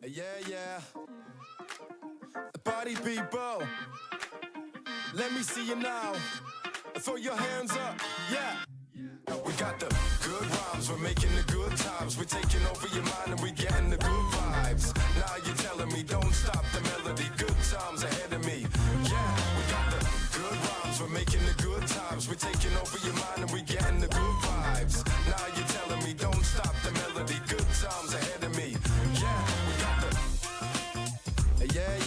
Yeah. Party people, let me see you now. Throw your hands up, yeah. We got the good rhymes, we're making the good times. We're taking over your mind and we're getting the good vibes. Now you're telling me don't stop the melody. Good times ahead of me, yeah. We got the good rhymes, we're making the good times. We're taking over your mind and we're getting the good vibes. Now you're telling me don't stop the melody. Good times ahead of me, yeah. We got the,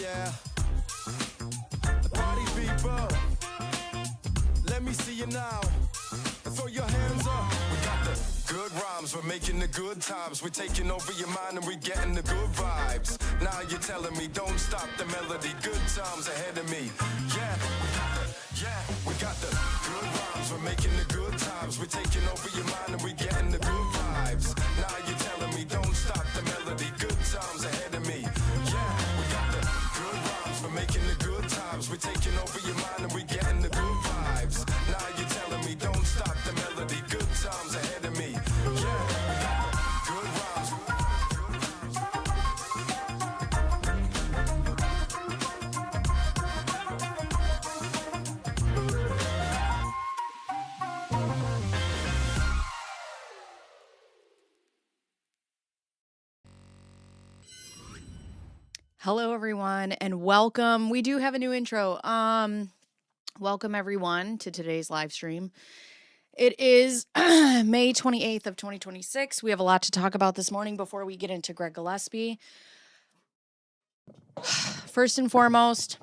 yeah. Party people, let me see you now. Throw your hands up. We got the good rhymes, we're making the good times. We're taking over your mind and we're getting the good vibes. Now you're telling me don't stop the melody. Good times ahead of me. We got the good rhymes, we're making the good times. We're taking over your mind and we're getting the good vibes. Now you're telling me don't stop the melody. Good times ahead of me. We got the good rhymes, we're making the good times. We're taking over your mind and we're getting the good vibes. Now you're telling me don't stop the melody. Good times ahead of me. Good rhymes. Hello, everyone, and welcome. We do have a new intro. Welcome, everyone, to today's live stream. It is May 28th of 2026. We have a lot to talk about this morning before we get into Greg Gillespie. First and foremost,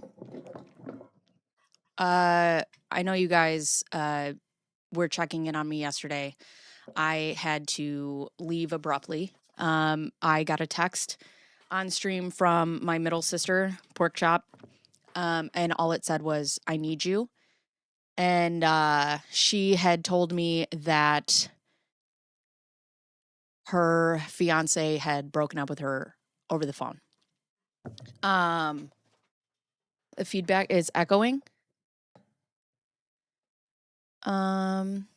I know you guys were checking in on me yesterday. I had to leave abruptly. I got a text on stream from my middle sister, Pork Chop, and all it said was, "I need you." And she had told me that her fiance had broken up with her over the phone. The feedback is echoing. Got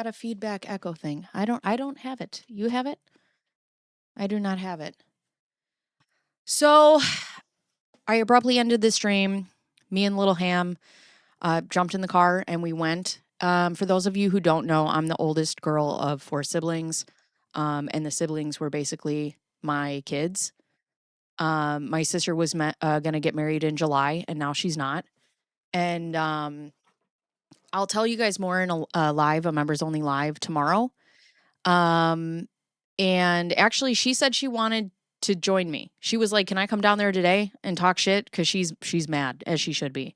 a feedback echo thing. I don't have it. You have it? I do not have it. So I abruptly ended the stream. Me and Little Ham jumped in the car and we went. For those of you who don't know, I'm the oldest girl of 4 siblings. And the siblings were basically my kids. My sister was going to get married in July, and now she's not. And I'll tell you guys more in a live, a members only live tomorrow. And actually, she said she wanted to join me. She was like, "Can I come down there today and talk shit?" Because she's mad, as she should be.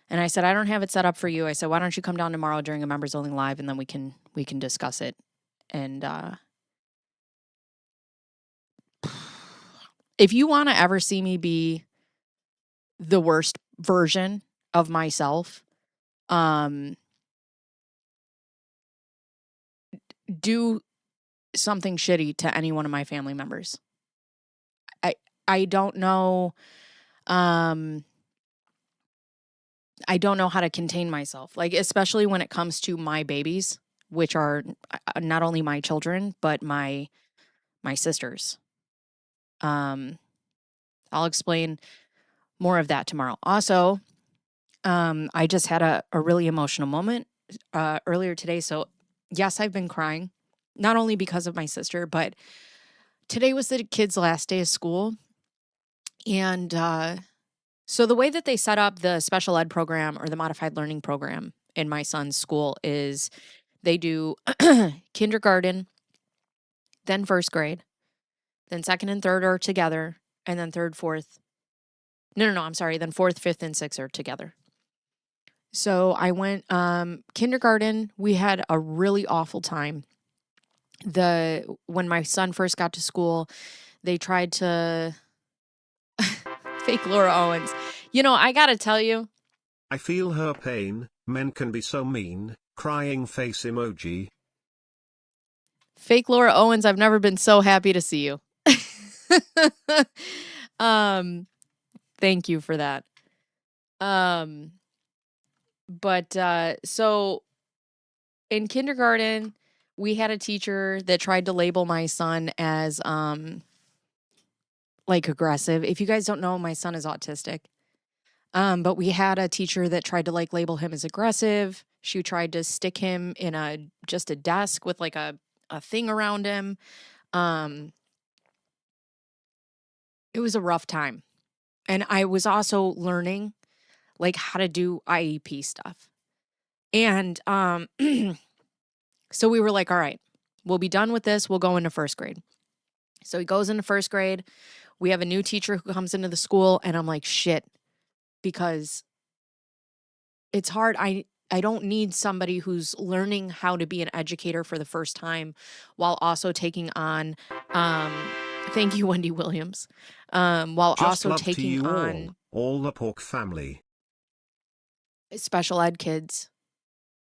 And I said, "I don't have it set up for you." I said, "Why don't you come down tomorrow during a members only live, and then we can discuss it." And if you want to ever see me be the worst version of myself, do something shitty to any one of my family members. I don't know. I don't know how to contain myself, like, especially when it comes to my babies, which are not only my children, but my sisters. I'll explain more of that tomorrow. Also, I just had a really emotional moment earlier today. So yes, I've been crying, not only because of my sister, but today was the kids' last day of school. And so the way that they set up the special ed program or the modified learning program in my son's school is they do kindergarten, then first grade, then second and third are together, and then third, fourth. No, I'm sorry. Then fourth, fifth, and sixth are together. So I went kindergarten. We had a really awful time. When my son first got to school, they tried to fake Laura Owens. You know, I gotta tell you, I feel her pain. Men can be so mean. Crying face emoji. fake Laura Owens, I've never been so happy to see you. Thank you for that. But so in kindergarten, We had a teacher that tried to label my son as like aggressive. If you guys don't know, my son is autistic. But we had a teacher that tried to like label him as aggressive. She tried to stick him in just a desk with like a thing around him. It was a rough time. And I was also learning like how to do IEP stuff. And so we were like, all right, we'll be done with this. We'll go into first grade. So he goes into first grade. We have a new teacher who comes into the school, and I'm like, shit, because it's hard. I don't need somebody who's learning how to be an educator for the first time while also taking on, thank you, Wendy Williams, while Just also love to taking you on all the pork family. special ed kids.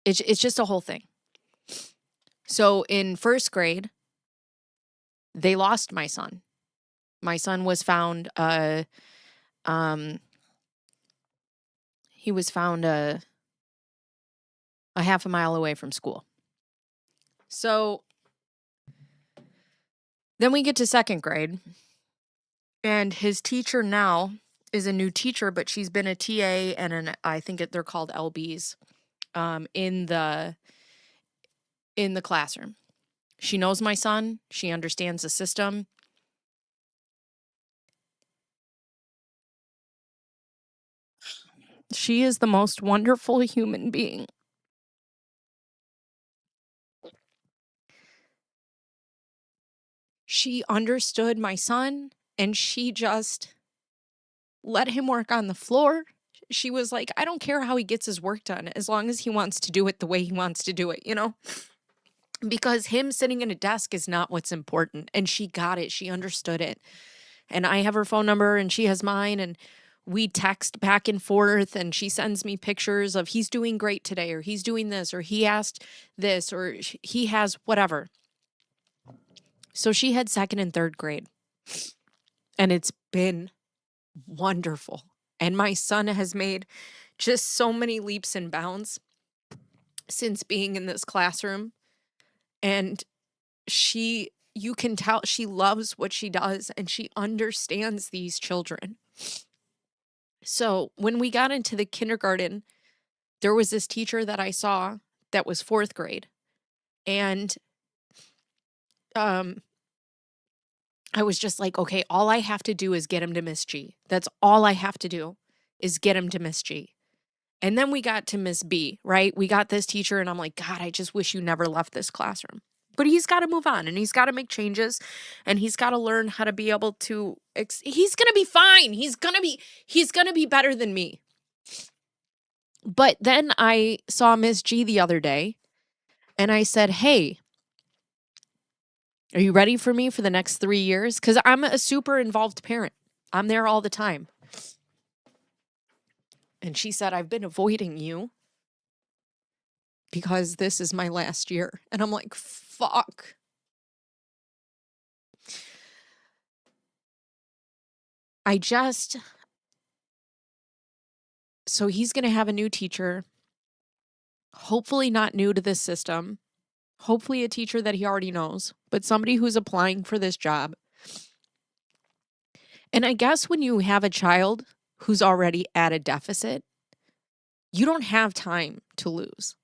It's just a whole thing. So in first grade, they lost my son. My son was found, he was found a half a mile away from school. So then we get to second grade, and his teacher now is a new teacher, but she's been a TA and I think they're called LBs, in the classroom. She knows my son. She understands the system. She is the most wonderful human being. She understood my son, and she just let him work on the floor. She was like, I don't care how he gets his work done as long as he wants to do it the way he wants to do it, you know? Because him sitting in a desk is not what's important. And she got it. She understood it. And I have her phone number and she has mine, and we text back and forth, and she sends me pictures of he's doing great today, or he's doing this, or he asked this, or he has whatever. So she had second and third grade, and it's been wonderful. And my son has made just so many leaps and bounds since being in this classroom. And you can tell she loves what she does, and she understands these children. So when we got into the kindergarten, there was this teacher that I saw that was fourth grade. And I was just like, okay, all I have to do is get him to Miss G. That's all I have to do is get him to Miss G. And then we got to Miss B, right? We got this teacher, and I'm like, God, I just wish you never left this classroom. But he's got to move on, and he's got to make changes, and he's got to learn how to be able to he's going to be fine. He's going to be better than me. But then I saw Miss G the other day, and I said, hey, are you ready for me for the next 3 years? Because I'm a super involved parent. I'm there all the time. And she said, I've been avoiding you because this is my last year. And I'm like, fuck. So he's going to have a new teacher, hopefully not new to this system, hopefully a teacher that he already knows, but somebody who's applying for this job. And I guess when you have a child who's already at a deficit, you don't have time to lose.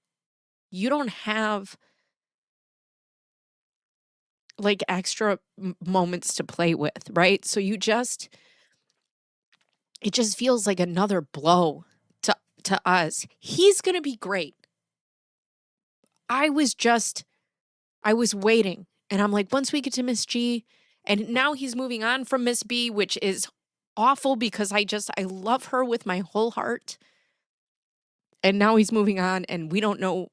You don't have like extra moments to play with, right? So it just feels like another blow to us. He's going to be great. I was waiting, and I'm like, once we get to Miss G, and now he's moving on from Miss B, which is awful because I love her with my whole heart. And now he's moving on, and we don't know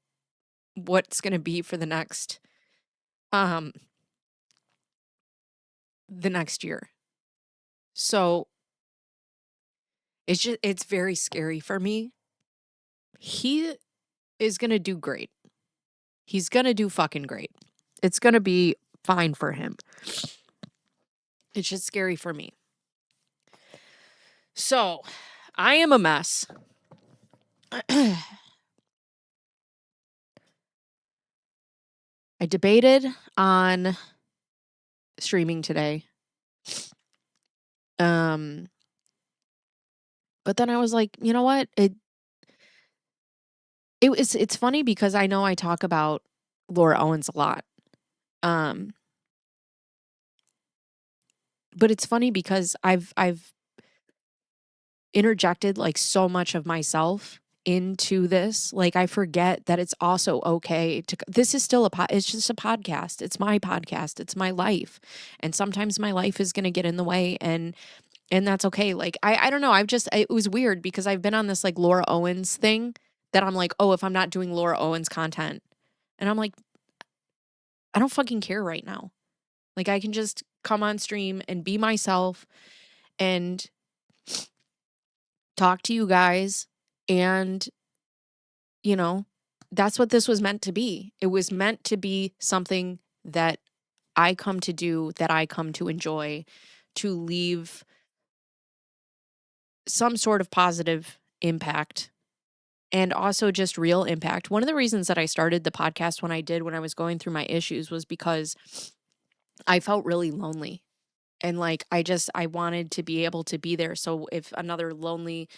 what's going to be for the next year. So it's very scary for me. He is going to do great. He's going to do fucking great. It's going to be fine for him. It's just scary for me. So I am a mess. I debated on streaming today. But then I was like, you know what? It's funny because I know I talk about Laura Owens a lot. But it's funny because I've interjected like so much of myself into this. Like I forget that it's also okay to, this is still it's just a podcast. It's my podcast. It's my life. And sometimes my life is going to get in the way, and that's okay. Like I don't know. It was weird because I've been on this like Laura Owens thing that I'm like, oh, if I'm not doing Laura Owens content, and I'm like, I don't fucking care right now. Like I can just come on stream and be myself and talk to you guys, and that's what this was meant to be. It was meant to be something that I come to do, that I come to enjoy, to leave some sort of positive impact, and also just real impact. One of the reasons that I started the podcast when I was going through my issues, was because I felt really lonely. And like, I wanted to be able to be there. So if another lonely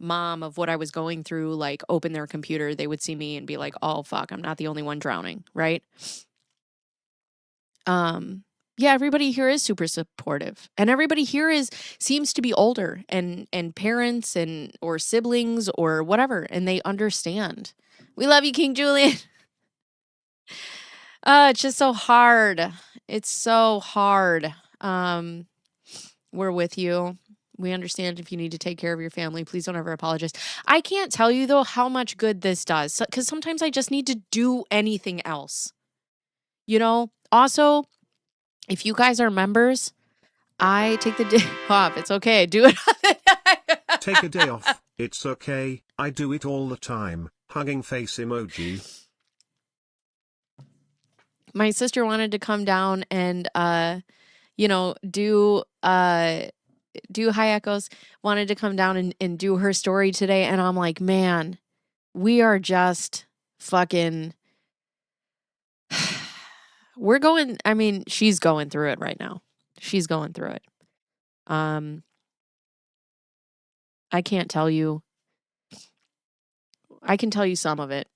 mom of what I was going through, like, opened their computer, they would see me and be like, oh, fuck, I'm not the only one drowning. Right. Yeah, everybody here is super supportive, and everybody here seems to be older and parents and or siblings or whatever, and they understand. We love you, King Julian. It's just so hard. It's so hard. We're with you. We understand if you need to take care of your family. Please don't ever apologize. I can't tell you, though, how much good this does, because sometimes I just need to do anything else. Also, if you guys are members, I take the day off. It's okay. Do it. Take a day off. It's okay. I do it all the time. Hugging face emoji. My sister wanted to come down and do high echoes, wanted to come down and do her story today, and I'm like, man, we are just fucking she's going through it right now. She's going through it. I can't tell you. I can tell you some of it.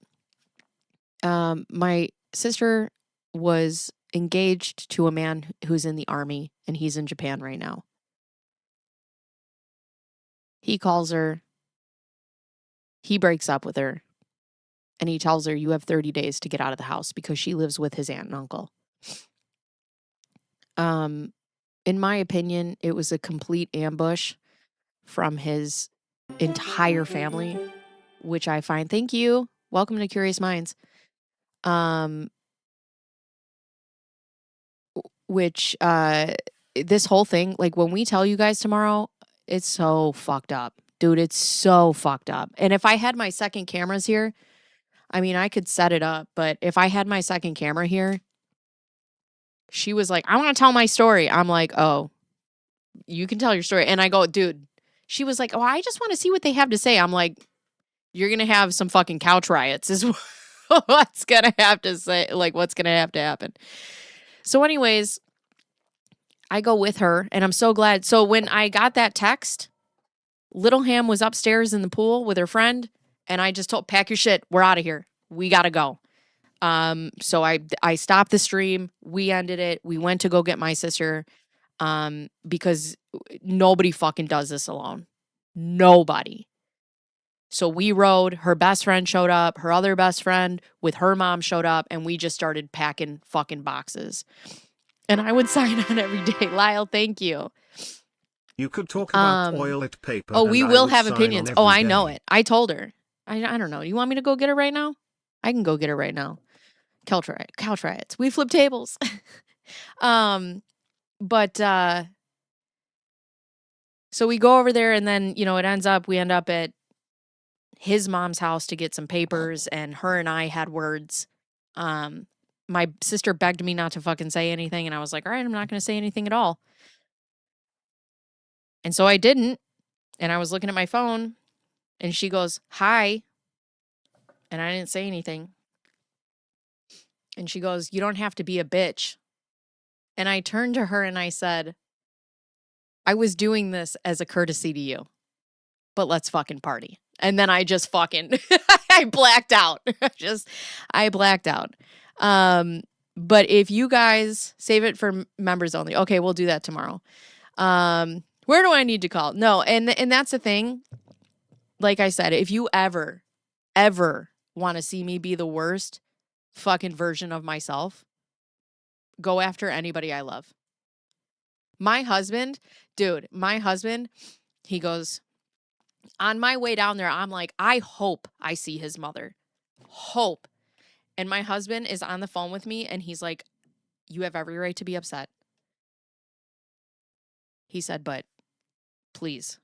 My sister was engaged to a man who's in the army, and he's in Japan right now. He calls her. He breaks up with her, and he tells her, you have 30 days to get out of the house, because she lives with his aunt and uncle. In my opinion, it was a complete ambush from his entire family, which I find, thank you. Welcome to Curious Minds. Which this whole thing, like, when we tell you guys tomorrow, it's so fucked up. Dude, it's so fucked up. And if I had my second cameras here, I could set it up, but if I had my second camera here, she was like, I want to tell my story. I'm like, oh, you can tell your story. And I go, dude, she was like, oh, I just want to see what they have to say. I'm like, you're going to have some fucking couch riots is what's going to have to say, like, what's going to have to happen. So anyways, I go with her, and I'm so glad. So when I got that text, Little Ham was upstairs in the pool with her friend, and I just told, pack your shit. We're out of here. We got to go. So I stopped the stream. We ended it. We went to go get my sister, because nobody fucking does this alone. Nobody. So we rode. Her best friend showed up. Her other best friend with her mom showed up, and we just started packing fucking boxes. And I would sign on every day. Lyle, thank you. You could talk about toilet paper. Oh, we will have opinions. Oh, I know it. I told her. I don't know. You want me to go get her right now? I can go get her right now. Couch riots. We flip tables. But so we go over there, and then, we end up at his mom's house to get some papers, and her and I had words. My sister begged me not to fucking say anything, and I was like, all right, I'm not going to say anything at all. And so I didn't, and I was looking at my phone, and she goes, hi, and I didn't say anything. And she goes, you don't have to be a bitch. And I turned to her and I said, I was doing this as a courtesy to you, but let's fucking party. And then I just fucking, I blacked out. I blacked out. But if you guys save it for members only, okay, we'll do that tomorrow. Where do I need to call? No, and that's the thing. Like I said, if you ever want to see me be the worst fucking version of myself, go after anybody I love. My husband, dude, he goes, on my way down there, I'm like, I hope I see his mother. Hope. And my husband is on the phone with me and he's like, you have every right to be upset. He said, but please,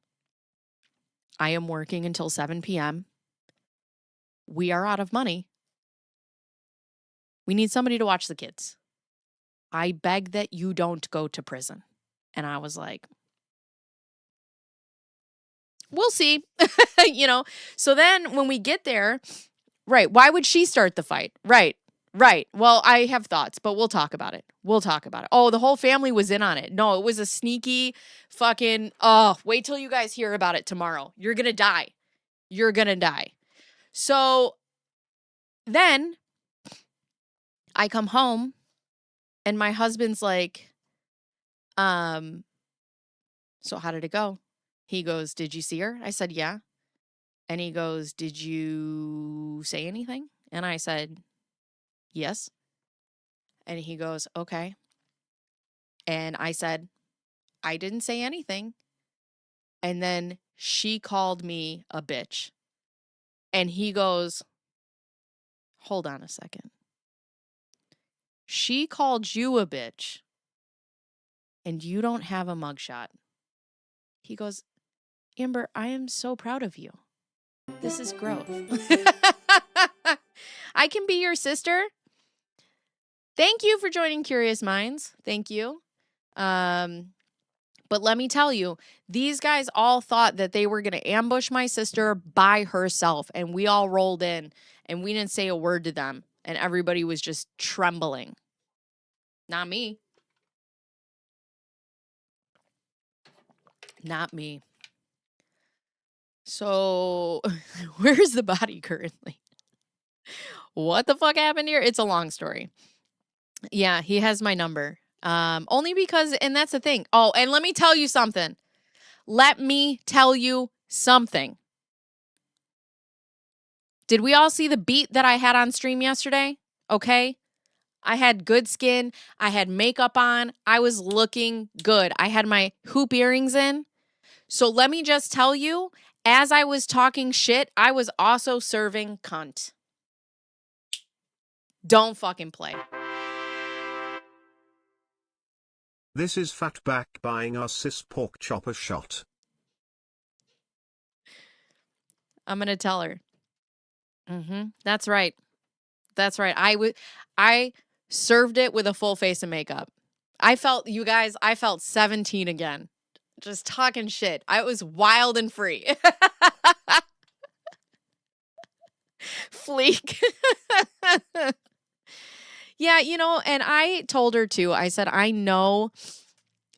I am working until 7 p.m. We are out of money. We need somebody to watch the kids. I beg that you don't go to prison. And I was like, we'll see. So then when we get there, right, why would she start the fight? Right. Well, I have thoughts, but we'll talk about it. Oh, the whole family was in on it. No, it was a sneaky fucking, wait till you guys hear about it tomorrow. You're going to die. So then I come home and my husband's like, so how did it go? He goes, did you see her? I said, yeah. And he goes, did you say anything? And I said, yes. And he goes, okay. And I said, I didn't say anything. And then she called me a bitch. And he goes, hold on a second. She called you a bitch and you don't have a mugshot. He goes, Amber, I am so proud of you. This is growth. I can be your sister. Thank you for joining Curious Minds. Thank you. But let me tell you, these guys all thought that they were going to ambush my sister by herself. And we all rolled in and we didn't say a word to them. And everybody was just trembling. Not me. Not me. So, where's the body currently? What the fuck happened here? It's a long story. Yeah, he has my number. Only because, and that's the thing. Oh, and let me tell you something. Did we all see the beat that I had on stream yesterday? Okay. I had good skin. I had makeup on. I was looking good. I had my hoop earrings in. So let me just tell you, as I was talking shit, I was also serving cunt. Don't fucking play. This is Fatback buying our cis pork chop a shot. I'm going to tell her. That's right. I served it with a full face of makeup. I felt 17 again. Just talking shit. I was wild and free. Fleek. Yeah, and I told her too. I said, I know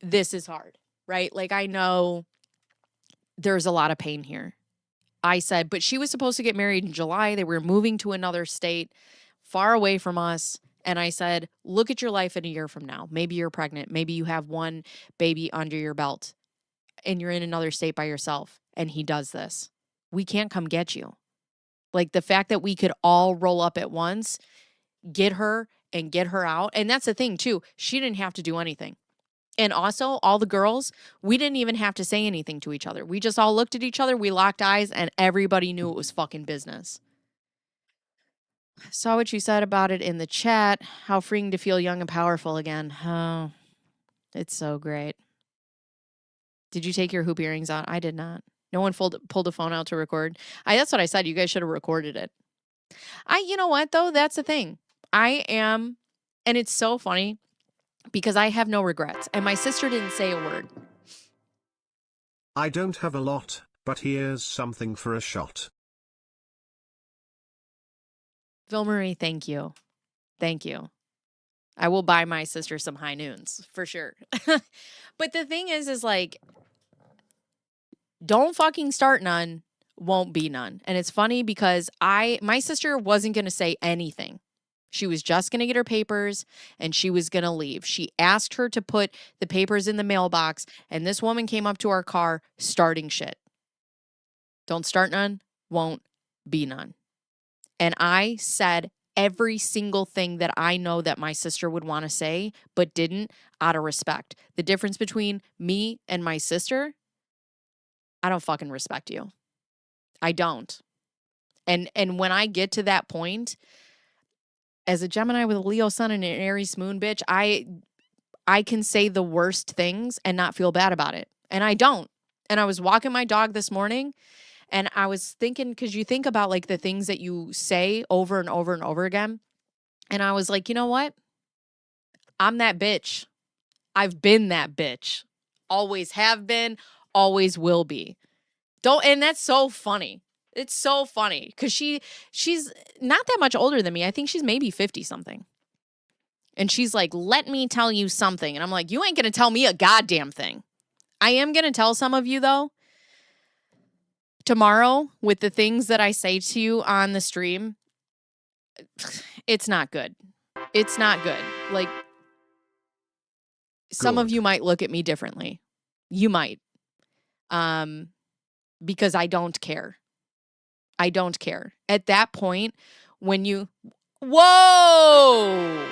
this is hard, right? Like, I know there's a lot of pain here. I said, but she was supposed to get married in July. They were moving to another state far away from us. And I said, look at your life in a year from now. Maybe you're pregnant. Maybe you have one baby under your belt and you're in another state by yourself. And he does this. We can't come get you. Like, the fact that we could all roll up at once, get her and get her out. And that's the thing too. She didn't have to do anything. And also, all the girls, we didn't even have to say anything to each other. We just all looked at each other, we locked eyes, and everybody knew it was fucking business. Saw what you said about it in the chat. How freeing to feel young and powerful again. Oh, it's so great. Did you take your hoop earrings out? I did not. No one pulled a phone out to record. That's what I said. You guys should have recorded it. You know what, though? That's the thing. I am, and it's so funny, because I have no regrets. And my sister didn't say a word. I don't have a lot, but here's something for a shot. Ville Marie, thank you. Thank you. I will buy my sister some high noons for sure. But the thing is like, don't fucking start none, won't be none. And it's funny because my sister wasn't going to say anything. She was just going to get her papers and she was going to leave. She asked her to put the papers in the mailbox, and this woman came up to our car starting shit. Don't start none, won't be none. And I said every single thing that I know that my sister would want to say, but didn't, out of respect. The difference between me and my sister, I don't fucking respect you. I don't. And when I get to that point, as a Gemini with a Leo sun and an Aries moon, bitch, I can say the worst things and not feel bad about it. And I don't. And I was walking my dog this morning, and I was thinking, because you think about like the things that you say over and over and over again. And I was like, you know what? I'm that bitch. I've been that bitch. Always have been, always will be. And that's so funny. It's so funny because she's not that much older than me. I think she's maybe 50 something. And she's like, let me tell you something. And I'm like, you ain't going to tell me a goddamn thing. I am going to tell some of you though. Tomorrow, with the things that I say to you on the stream, it's not good. It's not good. Like, some of you might look at me differently. You might. Because I don't care. I don't care. At that point, when you... Whoa!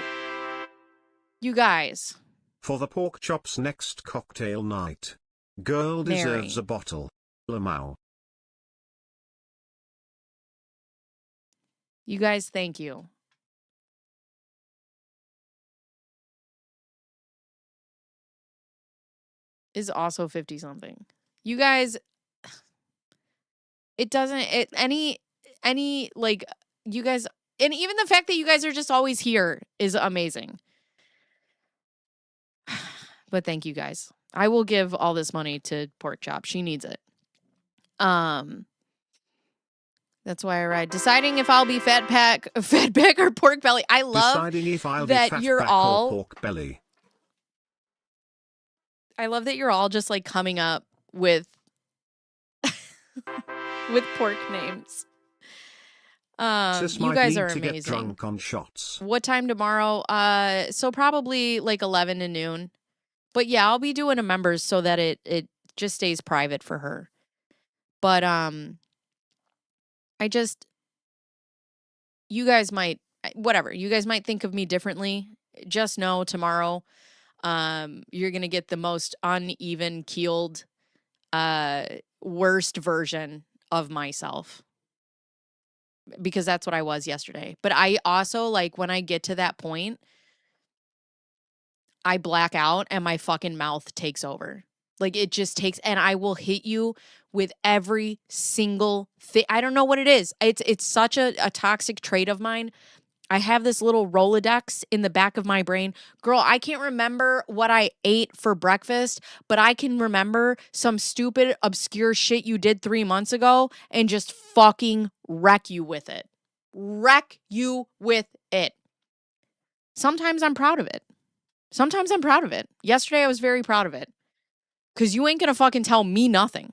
You guys. For the pork chops next cocktail night. Girl deserves Mary. a bottle. Lamau. You guys, thank you. Is also 50 something. You guys, it doesn't, any, like, you guys, and even the fact that you guys are just always here is amazing. But thank you guys. I will give all this money to Pork Chop. She needs it. That's why I ride. Deciding if I'll be fat pack or pork belly. I love Deciding if I'll that be fat you're back all or pork belly. I love that you're all just like coming up with with pork names. Sis You might guys need are to amazing. get drunk on shots. What time tomorrow? So probably like 11 to noon. But yeah, I'll be doing a members so that it just stays private for her. But you guys might think of me differently. Just know tomorrow you're going to get the most uneven keeled worst version of myself. Because that's what I was yesterday. But I also, like, when I get to that point, I black out and my fucking mouth takes over. Like, it just takes, and I will hit you with every single thing. I don't know what it is. It's such a toxic trait of mine. I have this little Rolodex in the back of my brain. Girl, I can't remember what I ate for breakfast, but I can remember some stupid, obscure shit you did 3 months ago and just fucking wreck you with it. Wreck you with it. Sometimes I'm proud of it. Yesterday, I was very proud of it. Because you ain't going to fucking tell me nothing.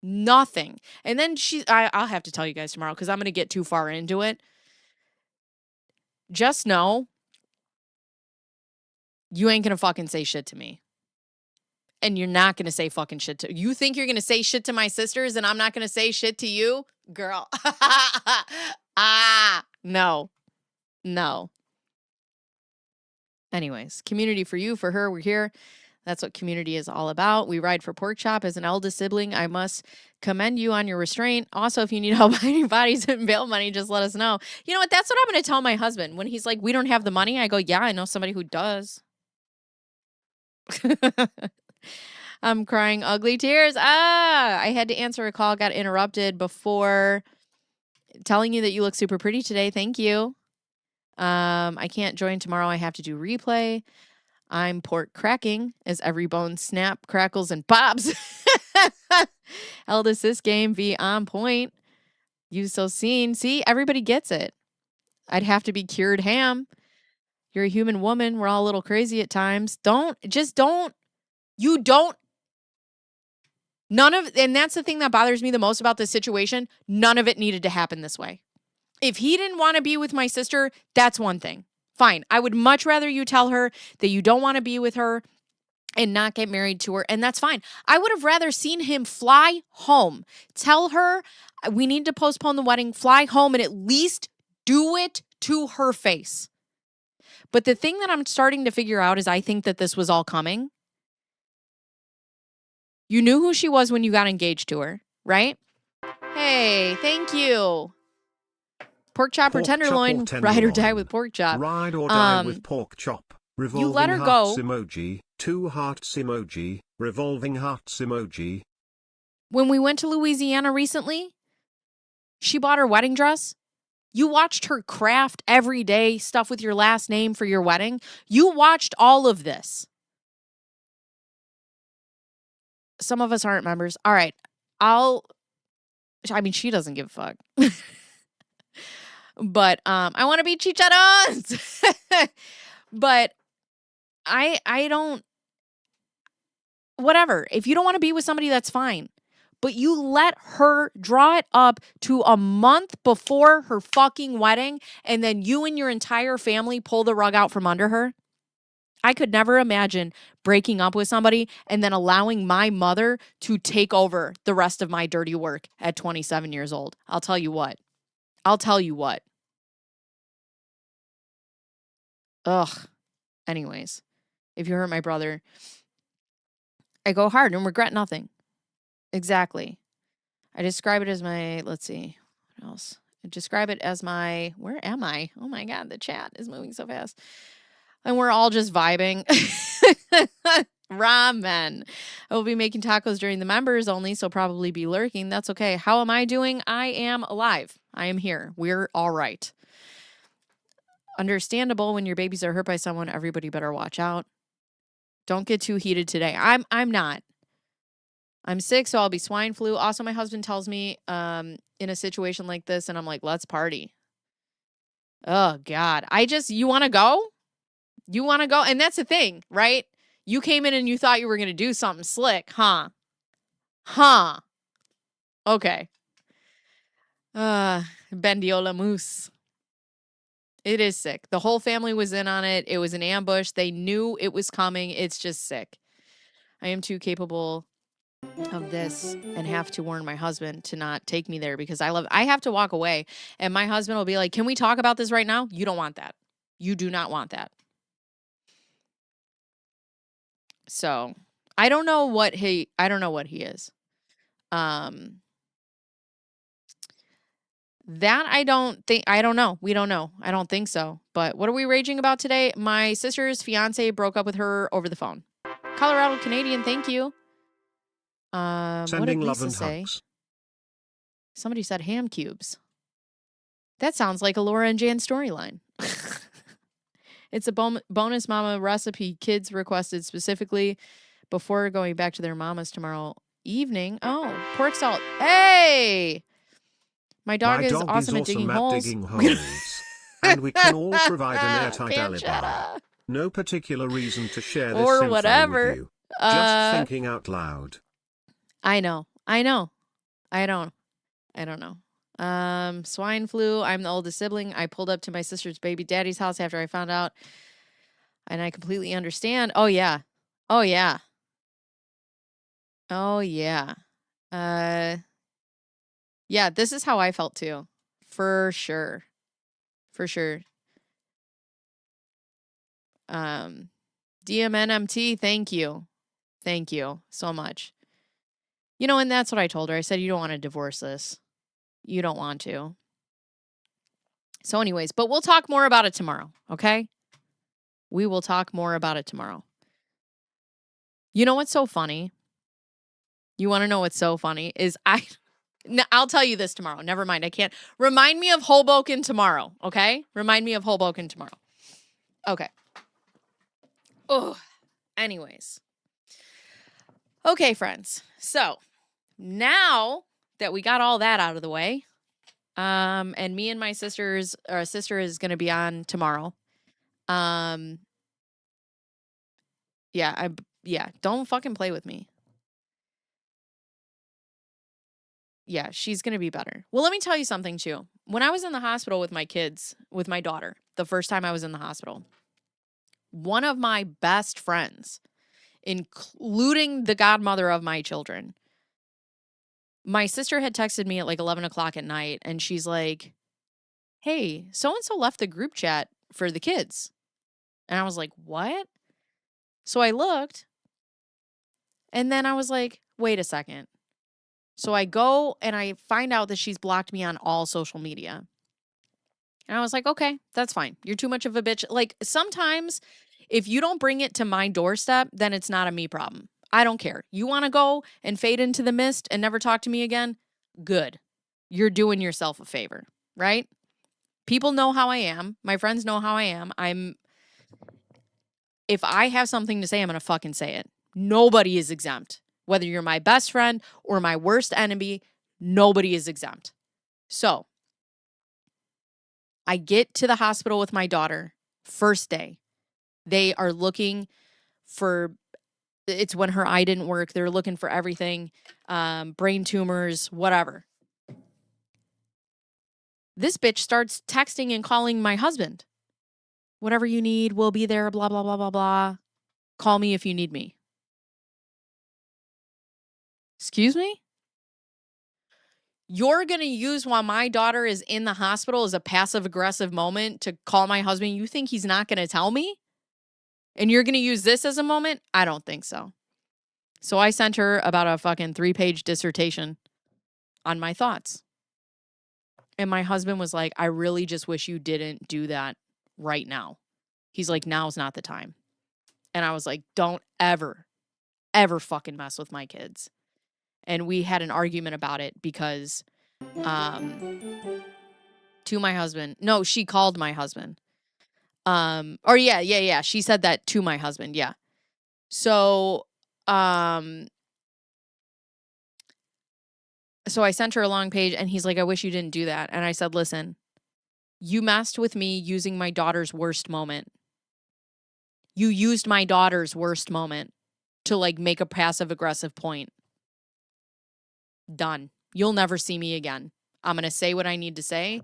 Nothing. And then I'll have to tell you guys tomorrow because I'm going to get too far into it. Just know you ain't gonna fucking say shit to me. And you're not gonna say fucking shit to you. Think you're gonna say shit to my sisters and I'm not gonna say shit to you? Girl. No. Anyways, community for you, for her, we're here. That's what community is all about. We ride for Pork Chop. As an eldest sibling, I must commend you on your restraint. Also, if you need help finding bodies and bail money, just let us know. You know what? That's what I'm going to tell my husband. When he's like, we don't have the money, I go, yeah, I know somebody who does. I'm crying ugly tears. I had to answer a call, got interrupted before telling you that you look super pretty today. Thank you. I can't join tomorrow. I have to do replay. I'm pork cracking as every bone snap, crackles, and pops. Eldest this game, V on point. You so seen. See, everybody gets it. I'd have to be cured ham. You're a human woman. We're all a little crazy at times. None of, and that's the thing that bothers me the most about this situation. None of it needed to happen this way. If he didn't want to be with my sister, that's one thing. Fine. I would much rather you tell her that you don't want to be with her and not get married to her, and that's fine. I would have rather seen him fly home, tell her we need to postpone the wedding, fly home, and at least do it to her face. But the thing that I'm starting to figure out is I think that this was all coming. You knew who she was when you got engaged to her, right? Hey, thank you. Pork chop or tenderloin, ride or die with pork chop. Ride or die with pork chop. Revolving you let her hearts go. Emoji. 2 hearts emoji. Revolving hearts emoji. When we went to Louisiana recently, she bought her wedding dress. You watched her craft every day stuff with your last name for your wedding. You watched all of this. Some of us aren't members. All right. She doesn't give a fuck. But I want to be chicharrones. But I don't, whatever. If you don't want to be with somebody, that's fine. But you let her draw it up to a month before her fucking wedding, and then you and your entire family pull the rug out from under her. I could never imagine breaking up with somebody and then allowing my mother to take over the rest of my dirty work at 27 years old. I'll tell you what. Ugh. Anyways, if you hurt my brother, I go hard and regret nothing. Exactly. I describe it as my, let's see, what else? I describe it as my, where am I? Oh my God, the chat is moving so fast. And we're all just vibing. Ramen. I will be making tacos during the members only, so probably be lurking. That's okay. How am I doing? I am alive. I am here. We're all right. Understandable, when your babies are hurt by someone, everybody better watch out. Don't get too heated today. I'm not. I'm sick, so I'll be swine flu. Also, my husband tells me in a situation like this, and I'm like, let's party. Oh, God. You want to go? You want to go? And that's the thing, right? You came in and you thought you were going to do something slick, huh? Okay. Bendiola Moose. It is sick. The whole family was in on it. It was an ambush. They knew it was coming. It's just sick. I am too capable of this and have to warn my husband to not take me there because I have to walk away. And my husband will be like, can we talk about this right now? You don't want that. You do not want that. So I don't know what he is. That I don't know. We don't know. I don't think so. But what are we raging about today? My sister's fiance broke up with her over the phone. Colorado Canadian, thank you. Sending what did love Lisa and say? hugs. Somebody said ham cubes. That sounds like a Laura and Jan storyline. It's a bonus mama recipe kids requested specifically before going back to their mamas tomorrow evening. Oh, pork salt. Hey! My dog is awesome at digging holes. And we can all provide an airtight alibi. No particular reason to share this or info whatever. with you. Just thinking out loud. I know. I don't know. Swine flu. I'm the oldest sibling. I pulled up to my sister's baby daddy's house after I found out. And I completely understand. Oh, yeah. Yeah, this is how I felt too. For sure. DMNMT, thank you. Thank you so much. You know, and that's what I told her. I said, you don't want to divorce this. You don't want to. So anyways, but we'll talk more about it tomorrow, okay? We will talk more about it tomorrow. You know what's so funny? You want to know what's so funny? Is I'll tell you this tomorrow. Never mind. I can't. Remind me of Hoboken tomorrow, okay? Remind me of Hoboken tomorrow. Okay. Oh, anyways. Okay, friends. So now that we got all that out of the way, and me and my sister is going to be on tomorrow. Yeah, don't fucking play with me. Yeah, she's going to be better. Well, let me tell you something too. When I was in the hospital with my kids, with my daughter, the first time I was in the hospital, one of my best friends, including the godmother of my children, my sister had texted me at like 11 o'clock at night, and she's like, hey, so-and-so left the group chat for the kids. And I was like, what? So I looked, and then I was like, wait a second. So I go and I find out that she's blocked me on all social media. And I was like, okay, that's fine. You're too much of a bitch. Like, sometimes if you don't bring it to my doorstep, then it's not a me problem. I don't care. You want to go and fade into the mist and never talk to me again? Good. You're doing yourself a favor, right? People know how I am. My friends know how I am. If I have something to say, I'm going to fucking say it. Nobody is exempt. Whether you're my best friend or my worst enemy, nobody is exempt. So I get to the hospital with my daughter, first day. They are looking for, it's when her eye didn't work. They're looking for everything, brain tumors, whatever. This bitch starts texting and calling my husband. Whatever you need, we'll be there, blah, blah, blah, blah, blah. Call me if you need me. Excuse me? You're going to use while my daughter is in the hospital as a passive-aggressive moment to call my husband. You think he's not going to tell me? And you're going to use this as a moment? I don't think so. So I sent her about a fucking 3-page dissertation on my thoughts. And my husband was like, I really just wish you didn't do that right now. He's like, now's not the time. And I was like, don't ever fucking mess with my kids. And we had an argument about it because to my husband. No, she called my husband. Yeah. She said that to my husband. Yeah. So I sent her a long page, and he's like, I wish you didn't do that. And I said, listen, you messed with me using my daughter's worst moment. You used my daughter's worst moment to like make a passive aggressive point. Done. You'll never see me again. I'm going to say what I need to say.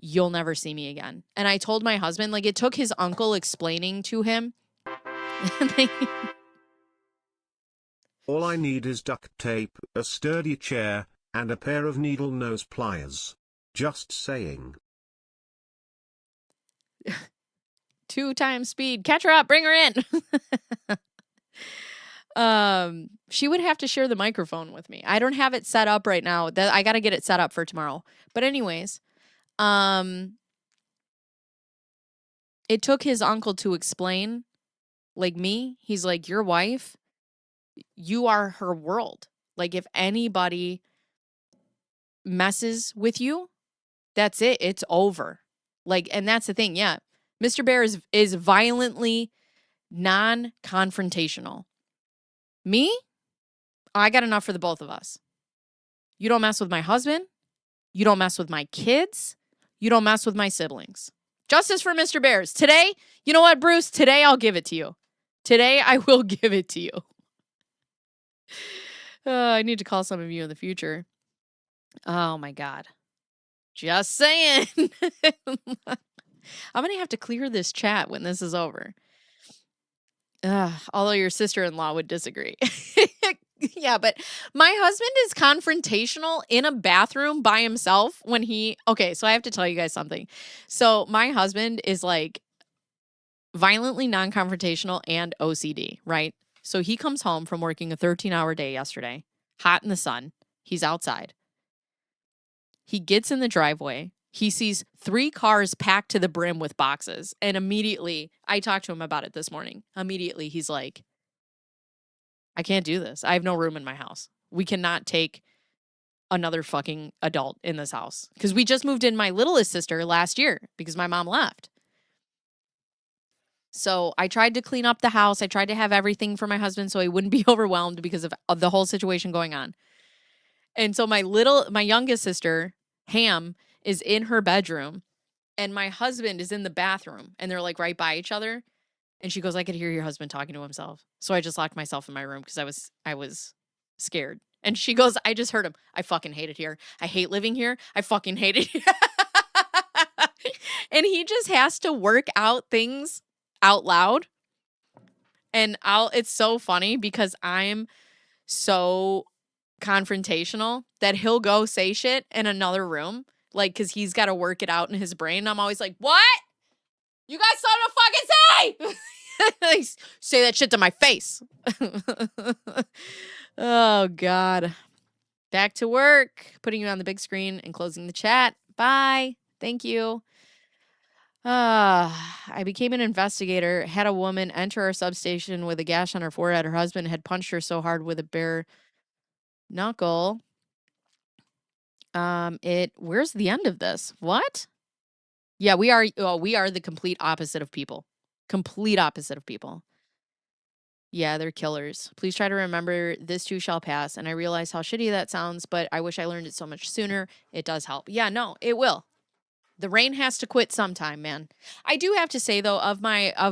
You'll never see me again. And I told my husband, like, it took his uncle explaining to him. All I need is duct tape, a sturdy chair, and a pair of needle nose pliers. Just saying. 2 times speed. Catch her up. Bring her in. She would have to share the microphone with me. I don't have it set up right now. I got to get it set up for tomorrow. But anyways, it took his uncle to explain, like me. He's like, your wife, you are her world. Like, if anybody messes with you, that's it. It's over. Like, and that's the thing. Yeah. Mr. Bear is violently non-confrontational. Me? I got enough for the both of us. You don't mess with my husband. You don't mess with my kids. You don't mess with my siblings. Justice for Mr. Bears. Today, you know what, Bruce? Today I'll give it to you. Today I will give it to you. I need to call some of you in the future. Oh my God. Just saying. I'm going to have to clear this chat when this is over. Although your sister-in-law would disagree. Yeah, but my husband is confrontational in a bathroom by himself when okay, so I have to tell you guys something. So my husband is like violently non-confrontational and OCD, right? So he comes home from working a 13-hour day yesterday, hot in the sun. He's outside. He gets in the driveway. He sees 3 cars packed to the brim with boxes. And immediately, I talked to him about it this morning. Immediately, he's like, I can't do this. I have no room in my house. We cannot take another fucking adult in this house. Because we just moved in my littlest sister last year because my mom left. So I tried to clean up the house. I tried to have everything for my husband so he wouldn't be overwhelmed because of the whole situation going on. And so my youngest sister, Ham, is in her bedroom, and my husband is in the bathroom, and they're like right by each other. And she goes, I could hear your husband talking to himself. So I just locked myself in my room because I was scared. And she goes, I just heard him. I fucking hate it here. I hate living here. I fucking hate it here. And he just has to work out things out loud. And it's so funny because I'm so confrontational that he'll go say shit in another room. Like, because he's got to work it out in his brain. And I'm always like, what? You got something to fucking say? Like, say that shit to my face. Oh, God. Back to work. Putting you on the big screen and closing the chat. Bye. Thank you. I became an investigator. Had a woman enter our substation with a gash on her forehead. Her husband had punched her so hard with a bare knuckle. Where's the end of this? What? Yeah, we are the complete opposite of people. Complete opposite of people. Yeah, they're killers. Please try to remember this too shall pass. And I realize how shitty that sounds, but I wish I learned it so much sooner. It does help. Yeah, no, it will. The rain has to quit sometime, man. I do have to say though, of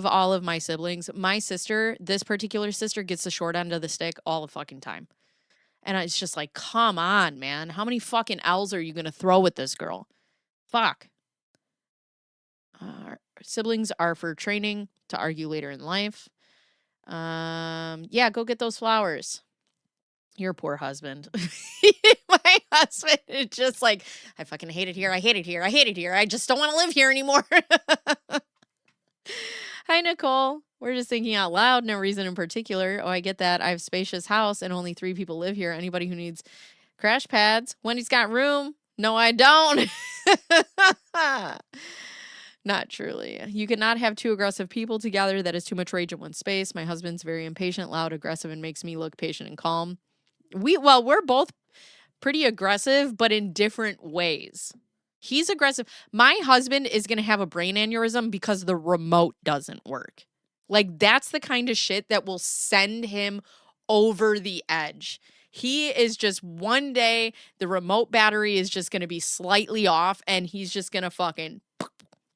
all of my siblings, my sister, this particular sister, gets the short end of the stick all the fucking time. And it's just like, come on, man. How many fucking L's are you gonna throw at this girl? Fuck. Siblings are for training to argue later in life. Yeah, go get those flowers. Your poor husband. My husband is just like, I fucking hate it here. I hate it here. I hate it here. I just don't want to live here anymore. Hi, Nicole. We're just thinking out loud. No reason in particular. Oh, I get that. I have a spacious house and only 3 people live here. Anybody who needs crash pads. Wendy's got room. No, I don't. Not truly. You cannot have 2 aggressive people together. That is too much rage in one space. My husband's very impatient, loud, aggressive, and makes me look patient and calm. We're both pretty aggressive, but in different ways. He's aggressive. My husband is going to have a brain aneurysm because the remote doesn't work. Like, that's the kind of shit that will send him over the edge. He is just one day, the remote battery is just going to be slightly off, and he's just going to fucking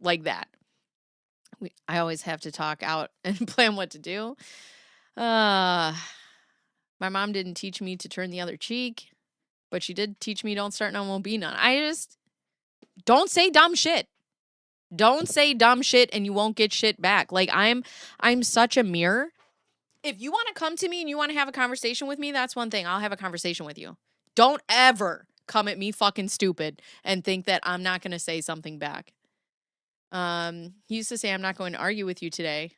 like that. I always have to talk out and plan what to do. My mom didn't teach me to turn the other cheek, but she did teach me don't start none, won't be none. I just don't say dumb shit. Don't say dumb shit and you won't get shit back. Like, I'm such a mirror. If you want to come to me and you want to have a conversation with me, that's one thing. I'll have a conversation with you. Don't ever come at me fucking stupid and think that I'm not going to say something back. He used to say, I'm not going to argue with you today.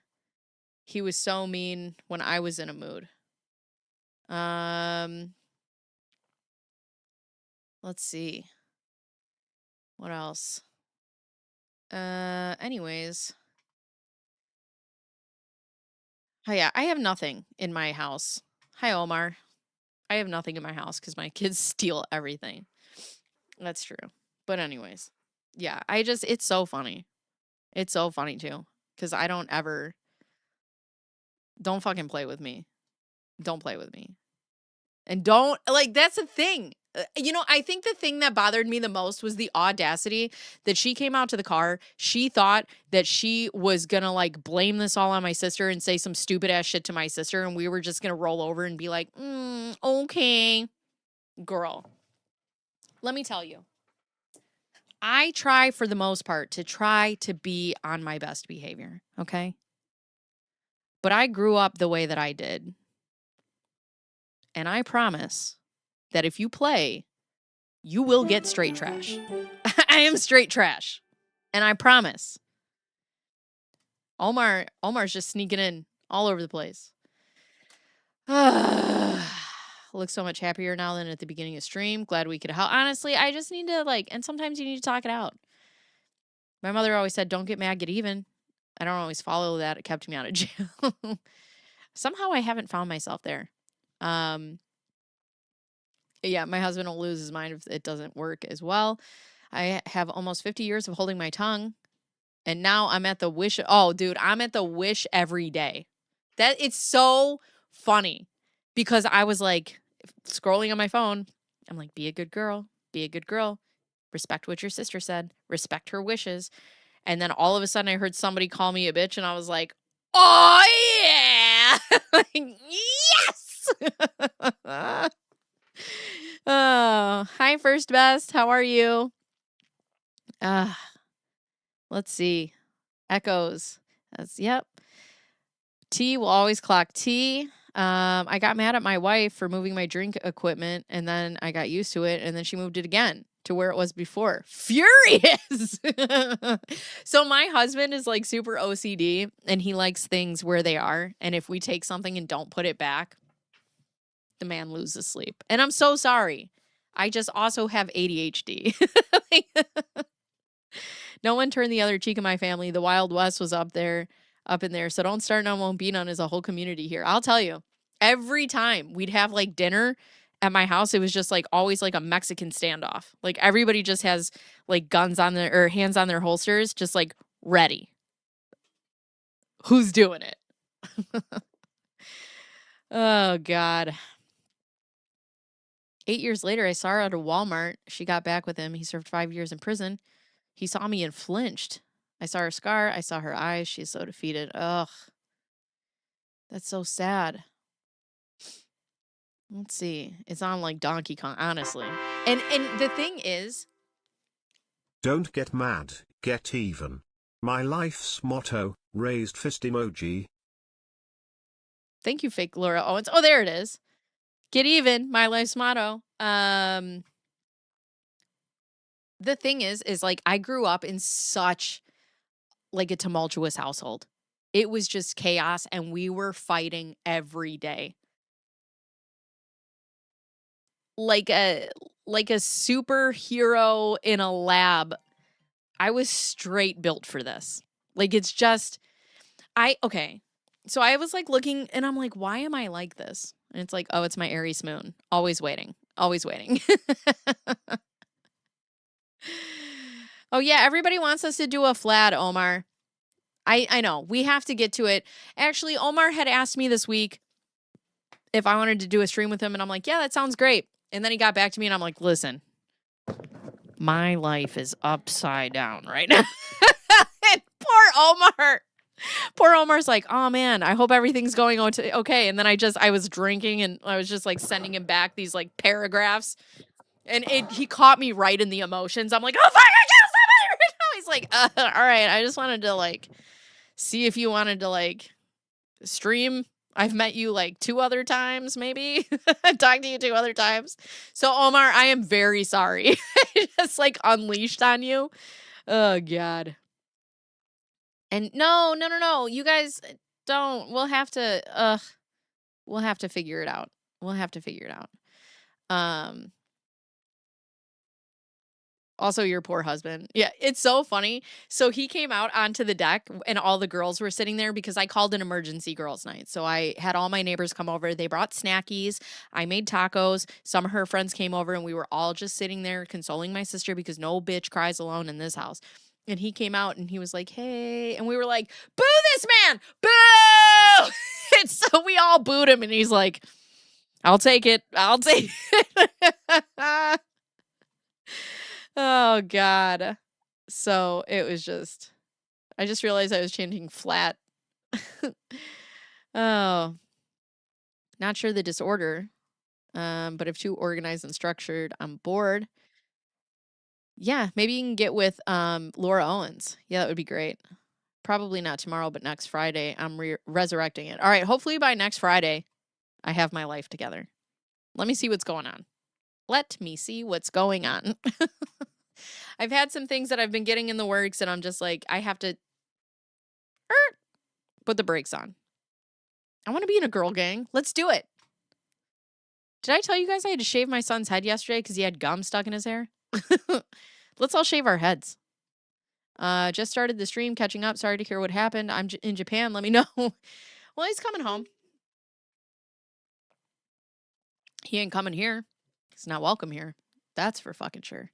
He was so mean when I was in a mood. Let's see. What else? Anyways. Oh yeah, I have nothing in my house. Hi, Omar. I have nothing in my house because my kids steal everything. That's true. But anyways. Yeah, it's so funny. It's so funny too. Because I don't fucking play with me. Don't play with me. And don't, like, that's the thing. I think the thing that bothered me the most was the audacity that she came out to the car. She thought that she was going to, like, blame this all on my sister and say some stupid ass shit to my sister. And we were just going to roll over and be like, okay. Girl, let me tell you. I try, for the most part, to be on my best behavior, okay? But I grew up the way that I did. And I promise that if you play, you will get straight trash. I am straight trash. And I promise. Omar's just sneaking in all over the place. Looks so much happier now than at the beginning of stream. Glad we could help. Honestly, I just need to, and sometimes you need to talk it out. My mother always said, don't get mad, get even. I don't always follow that. It kept me out of jail. Somehow I haven't found myself there. Yeah, my husband will lose his mind if it doesn't work as well. I have almost 50 years of holding my tongue. And now I'm at the wish. Oh, dude, I'm at the wish every day. It's so funny because I was like scrolling on my phone. I'm like, be a good girl. Be a good girl. Respect what your sister said. Respect her wishes. And then all of a sudden I heard somebody call me a bitch and I was like, oh yeah. Yes. Oh, hi First Best. How are you? Let's see. Echoes. Yep. T will always clock T. I got mad at my wife for moving my drink equipment, and then I got used to it, and then she moved it again to where it was before. Furious! So my husband is like super OCD, and he likes things where they are, and if we take something and don't put it back, the man loses sleep. And I'm so sorry. I just also have ADHD. No one turned the other cheek in my family. The Wild West was up in there. So don't start none, won't be none is a whole community here. I'll tell you, every time we'd have like dinner at my house, it was just like always like a Mexican standoff. Like everybody just has like guns on their or hands on their holsters, just like ready. Who's doing it? Oh, God. 8 years later, I saw her at a Walmart. She got back with him. He served 5 years in prison. He saw me and flinched. I saw her scar. I saw her eyes. She's so defeated. Ugh. That's so sad. Let's see. It's on like Donkey Kong, honestly. And the thing is, Don't get mad, get even. My life's motto, raised fist emoji. thank you, fake Laura Owens. Oh, there it is. Get even, my life's motto. The thing is like I grew up in such like a tumultuous household. It was just chaos and we were fighting every day. Like a superhero in a lab. I was straight built for this. Like it's just okay. So I was like looking and I'm like, why am I like this? And it's like, oh, it's my Aries moon. Always waiting. Always waiting. Oh yeah, everybody wants us to do a flat, Omar. I know. We have to get to it. Actually, Omar had asked me this week if I wanted to do a stream with him, and I'm like, yeah, that sounds great. And then he got back to me, and I'm like, listen, my life is upside down right now. And poor Omar. Poor Omar's like, oh man, I hope everything's going okay. And then I was drinking, and I was just like sending him back these like paragraphs, and he caught me right in the emotions. I'm like, oh fuck, I can't stop it right now. He's like, all right, I just wanted to like see if you wanted to like stream. I've met you like 2 other times, maybe. Talked to you 2 other times. So Omar, I am very sorry. I just like unleashed on you. Oh God. And no. You guys don't. We'll have to figure it out. Also, your poor husband. Yeah, it's so funny. So he came out onto the deck and all the girls were sitting there because I called an emergency girls' night. So I had all my neighbors come over. They brought snackies. I made tacos. Some of her friends came over and we were all just sitting there consoling my sister because no bitch cries alone in this house. And he came out and he was like, hey. And we were like, boo this man. Boo! And so we all booed him and he's like, I'll take it. Oh, God. So it was just, I just realized I was changing flat. Oh, not sure the disorder. But if too organized and structured, I'm bored. Yeah, maybe you can get with Laura Owens. Yeah, that would be great. Probably not tomorrow, but next Friday. I'm resurrecting it. All right, hopefully by next Friday, I have my life together. Let me see what's going on. I've had some things that I've been getting in the works, and I'm just like, I have to put the brakes on. I want to be in a girl gang. Let's do it. Did I tell you guys I had to shave my son's head yesterday because he had gum stuck in his hair? Let's all shave our heads. Just started the stream, catching up. Sorry to hear what happened. I'm in Japan. Let me know. Well, he's coming home. He ain't coming here. He's not welcome here. That's for fucking sure.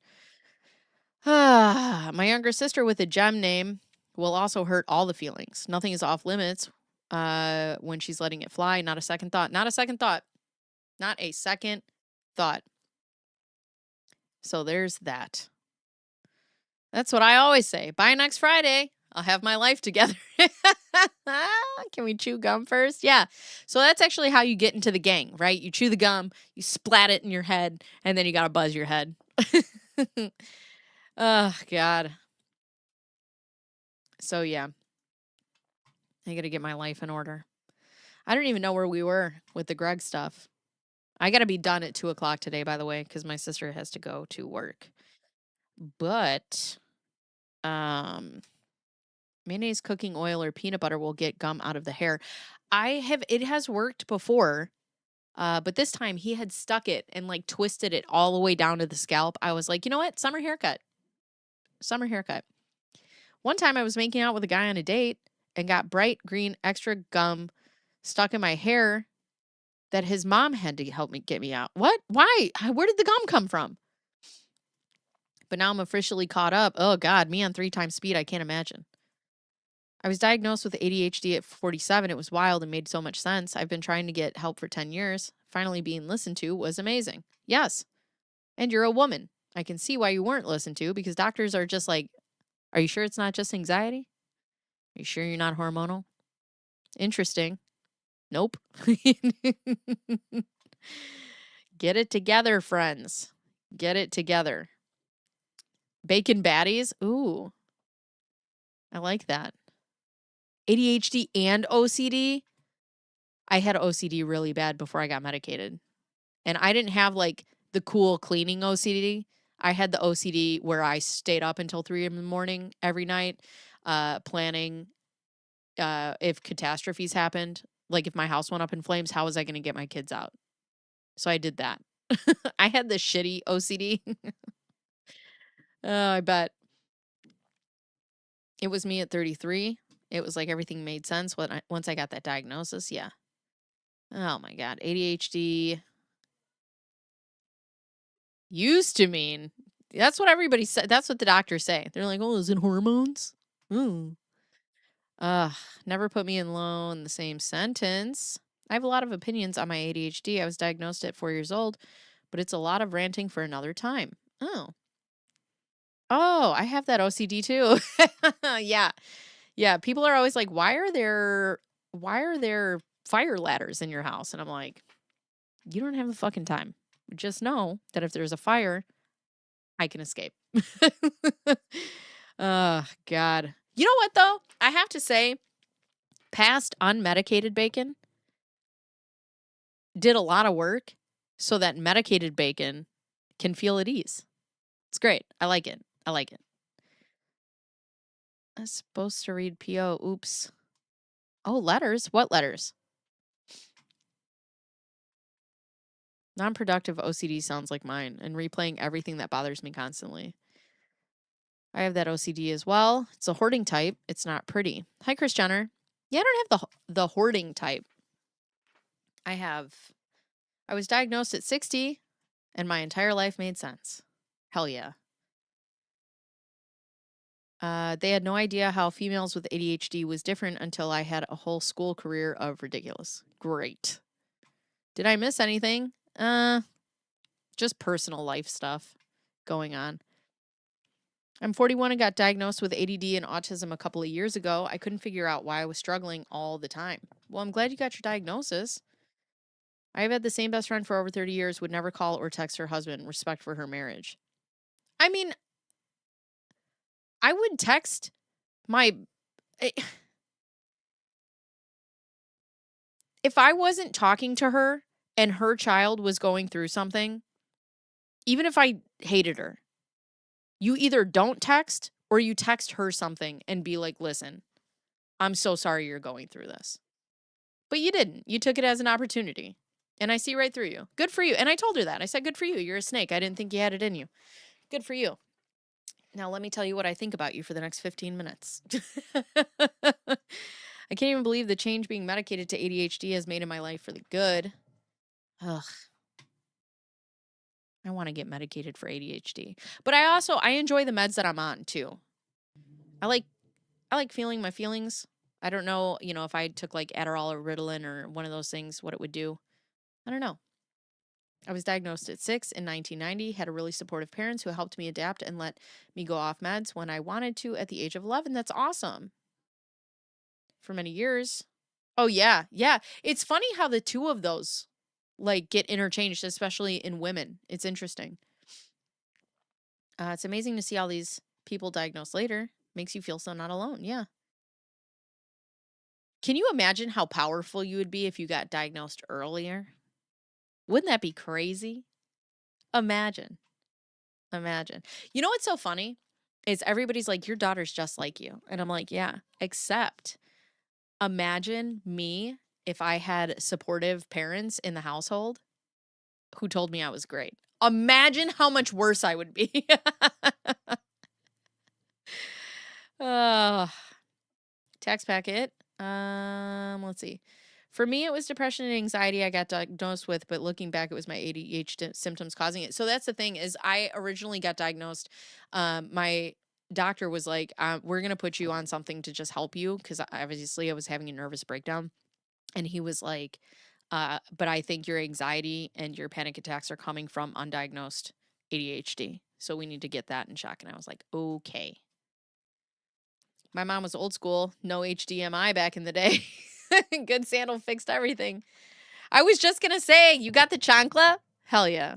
My younger sister with a gem name will also hurt all the feelings. Nothing is off limits when she's letting it fly. Not a second thought. So there's that. That's what I always say. By next Friday, I'll have my life together. Can we chew gum first? Yeah. So that's actually how you get into the gang, right? You chew the gum, you splat it in your head, and then you got to buzz your head. Oh, God. So, yeah. I got to get my life in order. I don't even know where we were with the Greg stuff. I got to be done at 2 o'clock today, by the way, because my sister has to go to work. But, mayonnaise, cooking oil, or peanut butter will get gum out of the hair. It has worked before, but this time he had stuck it and like twisted it all the way down to the scalp. I was like, you know what? Summer haircut. Summer haircut. One time I was making out with a guy on a date and got bright green extra gum stuck in my hair that his mom had to help me get me out. What? Why? Where did the gum come from? But now I'm officially caught up. Oh, God, me on 3 times speed. I can't imagine. I was diagnosed with ADHD at 47. It was wild and made so much sense. I've been trying to get help for 10 years. Finally being listened to was amazing. Yes. And you're a woman. I can see why you weren't listened to because doctors are just like, are you sure it's not just anxiety? Are you sure you're not hormonal? Interesting. Nope. Get it together, friends. Get it together. Bacon baddies. Ooh. I like that. ADHD and OCD. I had OCD really bad before I got medicated. And I didn't have like the cool cleaning OCD. I had the OCD where I stayed up until 3 in the morning every night, planning if catastrophes happened. Like if my house went up in flames, how was I going to get my kids out? So I did that. I had the shitty OCD. I bet. It was me at 33. It was like everything made sense once I got that diagnosis. Yeah. Oh my God. ADHD used to mean. That's what everybody said. That's what the doctors say. They're like, oh, is it hormones? Ooh. Never put me in low in the same sentence. I have a lot of opinions on my ADHD. I was diagnosed at 4 years old, but it's a lot of ranting for another time. Oh. Oh, I have that OCD too. Yeah. Yeah. People are always like, why are there fire ladders in your house? And I'm like, you don't have the fucking time. Just know that if there's a fire, I can escape. Oh, God. You know what, though? I have to say, past unmedicated bacon did a lot of work so that medicated bacon can feel at ease. It's great. I like it. I like it. I was supposed to read PO. Oops. Oh, letters? What letters? Non-productive OCD sounds like mine, and replaying everything that bothers me constantly. I have that OCD as well. It's a hoarding type. It's not pretty. Hi, Chris Jenner. Yeah, I don't have the hoarding type. I was diagnosed at 60, and my entire life made sense. Hell yeah. They had no idea how females with ADHD was different until I had a whole school career of ridiculous. Great. Did I miss anything? Just personal life stuff going on. I'm 41 and got diagnosed with ADD and autism a couple of years ago. I couldn't figure out why I was struggling all the time. Well, I'm glad you got your diagnosis. I've had the same best friend for over 30 years, would never call or text her husband, respect for her marriage. I mean, I would text my... If I wasn't talking to her and her child was going through something, even if I hated her, you either don't text or you text her something and be like, listen, I'm so sorry you're going through this. But you didn't. You took it as an opportunity. And I see right through you. Good for you. And I told her that. I said, good for you. You're a snake. I didn't think you had it in you. Good for you. Now let me tell you what I think about you for the next 15 minutes. I can't even believe the change being medicated to ADHD has made in my life for the good. Ugh. I want to get medicated for ADHD. But I enjoy the meds that I'm on too. I like feeling my feelings. I don't know, if I took like Adderall or Ritalin or one of those things, what it would do. I don't know. I was diagnosed at 6 in 1990, had a really supportive parents who helped me adapt and let me go off meds when I wanted to at the age of 11. That's awesome. For many years. Oh, yeah. Yeah. It's funny how the two of those like get interchanged, especially in women. It's interesting. It's amazing to see all these people diagnosed later. Makes you feel so not alone. Yeah. Can you imagine how powerful you would be if you got diagnosed earlier? Wouldn't that be crazy? Imagine. You know what's so funny? Is everybody's like, your daughter's just like you. And I'm like, yeah, except imagine me if I had supportive parents in the household who told me I was great. Imagine how much worse I would be. Tax packet. Let's see. For me, it was depression and anxiety I got diagnosed with, but looking back, it was my ADHD symptoms causing it. So that's the thing is I originally got diagnosed. My doctor was like, we're going to put you on something to just help you because obviously I was having a nervous breakdown. And he was like, but I think your anxiety and your panic attacks are coming from undiagnosed ADHD. So we need to get that in check. And I was like, okay. My mom was old school, no HDMI back in the day. Good sandal fixed everything. I was just going to say, you got the chancla? Hell yeah.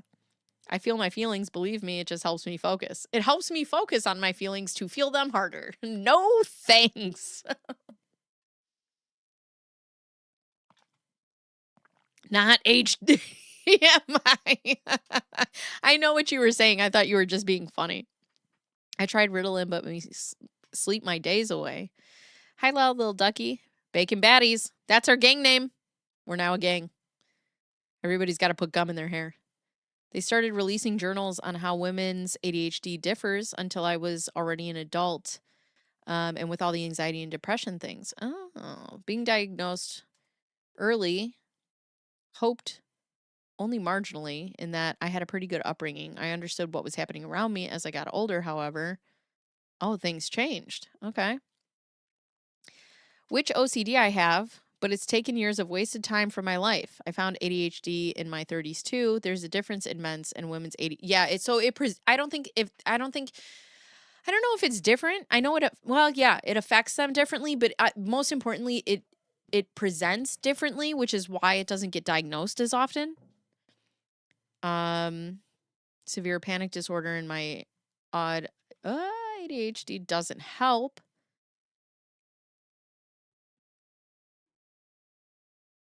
I feel my feelings. Believe me, it just helps me focus. It helps me focus on my feelings to feel them harder. No thanks. Not HDMI. I know what you were saying. I thought you were just being funny. I tried Ritalin, but me sleep my days away. Hi, loud little ducky. Bacon Baddies. That's our gang name. We're now a gang. Everybody's got to put gum in their hair. They started releasing journals on how women's ADHD differs until I was already an adult. And with all the anxiety and depression things. Oh, being diagnosed early, hoped only marginally in that I had a pretty good upbringing. I understood what was happening around me as I got older, however. Oh, things changed. Okay. Which OCD I have, but it's taken years of wasted time from my life. I found ADHD in my 30s too. There's a difference in men's and women's ADHD. Yeah, I don't know if it's different. I know it affects them differently, but most importantly, it presents differently, which is why it doesn't get diagnosed as often. Severe panic disorder in my odd ADHD doesn't help.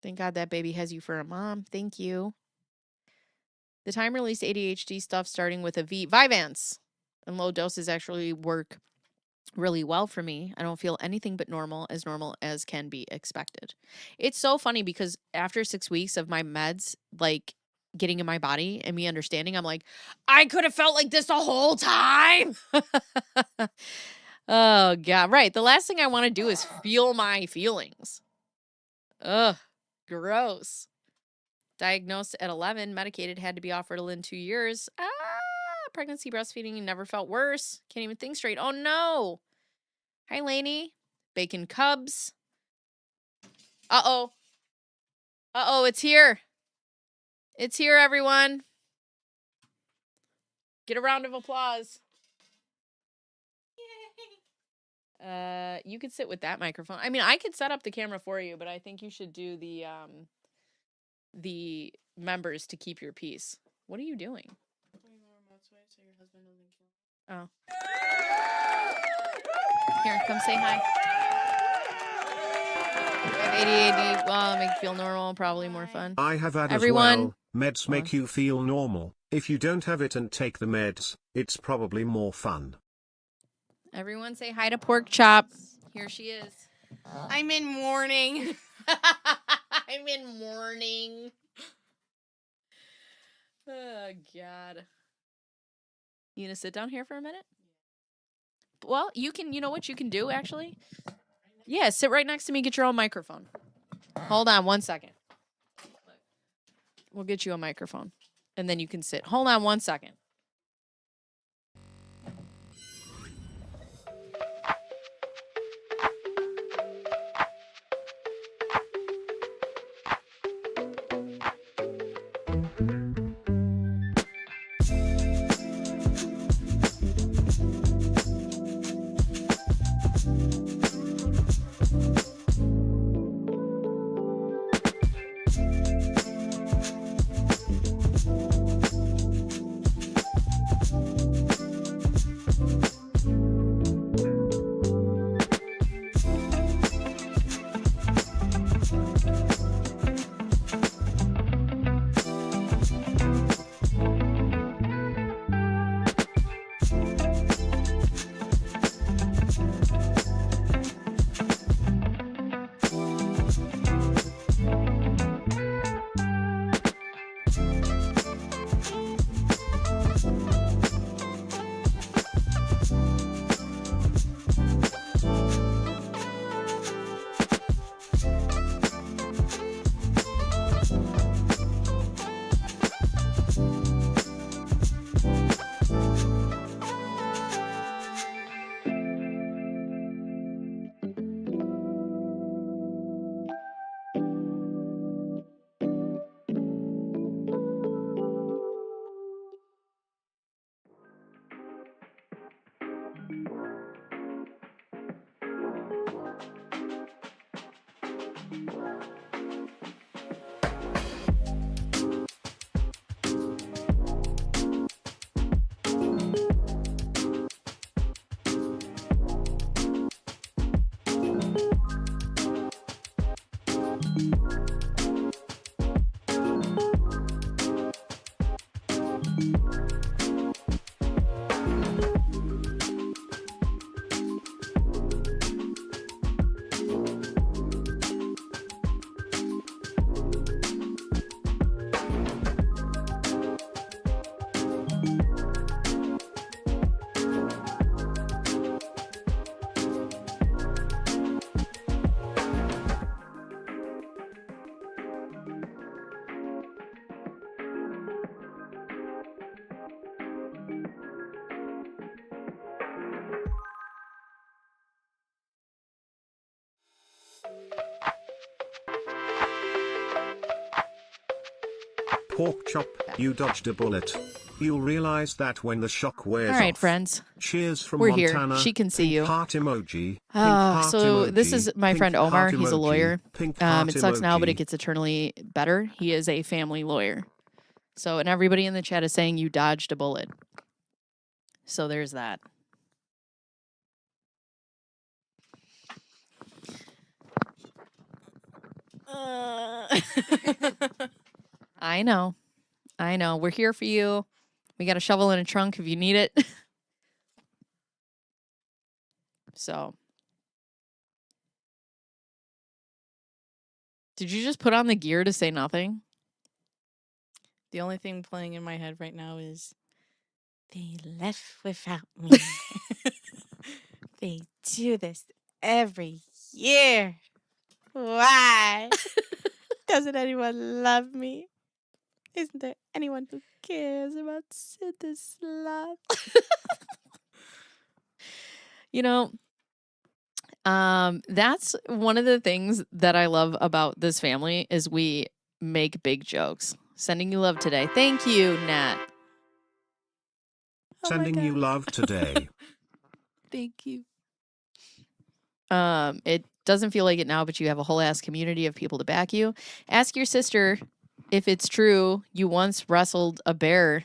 Thank God that baby has you for a mom. Thank you. The time-release ADHD stuff starting with a Vyvanse and low doses actually work really well for me. I don't feel anything but normal as can be expected. It's so funny because after 6 weeks of my meds, like getting in my body and me understanding, I'm like, I could have felt like this the whole time. Oh, God. Right. The last thing I want to do is feel my feelings. Ugh. Gross. Diagnosed at 11, medicated, had to be off Ritalin 2 years. Pregnancy, breastfeeding, never felt worse. Can't even think straight. Oh, no. Hi, Lainey. Bacon Cubs. Uh-oh. Uh-oh, it's here. It's here, everyone. Get a round of applause. Yay. You could sit with that microphone. I mean, I could set up the camera for you, but I think you should do the members to keep your peace. What are you doing? Oh. Here, come say hi. I have ADHD. Well, make you feel normal. Probably more fun. I have had Everyone. as well. Meds make you feel normal. If you don't have it and take the meds, it's probably more fun. Everyone say hi to Pork Chop. Here she is. I'm in mourning. I'm in mourning. Oh, God. You gonna sit down here for a minute? Well, you know what you can do, actually? Yeah, sit right next to me, get your own microphone. Hold on 1 second. We'll get you a microphone, and then you can sit. Hold on 1 second. Pork chop, you dodged a bullet. You'll realize that when the shock wears off. All right, friends. Cheers from We're Montana. here. She can see Pink you. Heart emoji. So this is my friend Omar. He's a lawyer. Pink It sucks now, but emoji. it gets eternally better. He is a family lawyer. So, and everybody in the chat is saying you dodged a bullet. So there's that. I know. We're here for you. We got a shovel and a trunk if you need it. So. Did you just put on the gear to say nothing? The only thing playing in my head right now is they left without me. They do this every year. Why? Doesn't anyone love me? Isn't there anyone who cares about Santa's love? You know, that's one of the things that I love about this family is we make big jokes. Sending you love today. Thank you, Nat. Oh my Sending you God. love today. Thank you. It doesn't feel like it now, but you have a whole ass community of people to back you. Ask your sister if it's true you once wrestled a bear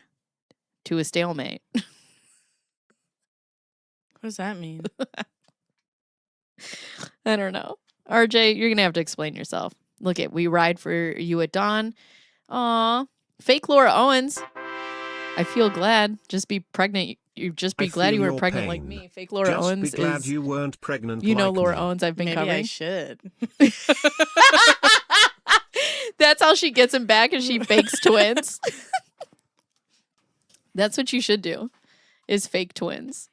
to a stalemate. What does that mean? I don't know. RJ, you're going to have to explain yourself. Look at, we ride for you at dawn. Aw. Fake Laura Owens. I feel glad. Just be pregnant. You just be I glad feel you weren't your pregnant like pain. me. Fake Laura Just Owens be glad is, you weren't pregnant you know, like Laura me. Owens I've been Maybe covering. I should. That's how she gets him back, and she fakes twins. That's what you should do, is fake twins.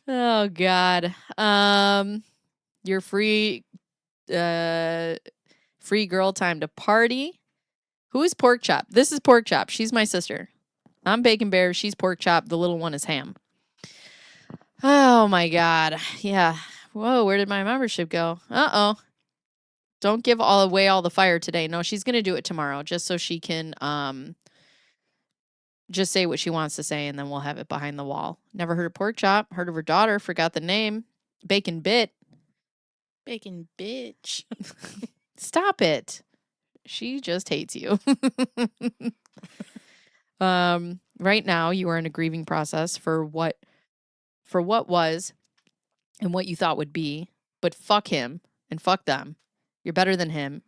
Oh God. You're free girl time to party. Who is Pork Chop? This is Pork Chop. She's my sister. I'm Bacon Bear. She's Pork Chop. The little one is Ham. Oh my God. Yeah. Whoa, where did my membership go? Uh-oh. Don't give away all the fire today. No, she's going to do it tomorrow just so she can just say what she wants to say, and then we'll have it behind the wall. Never heard of Pork Chop. Heard of her daughter. Forgot the name. Bacon Bit. Bacon bitch. Stop it. She just hates you. Right now, you are in a grieving process for what was and what you thought would be, but fuck him and fuck them. You're better than him,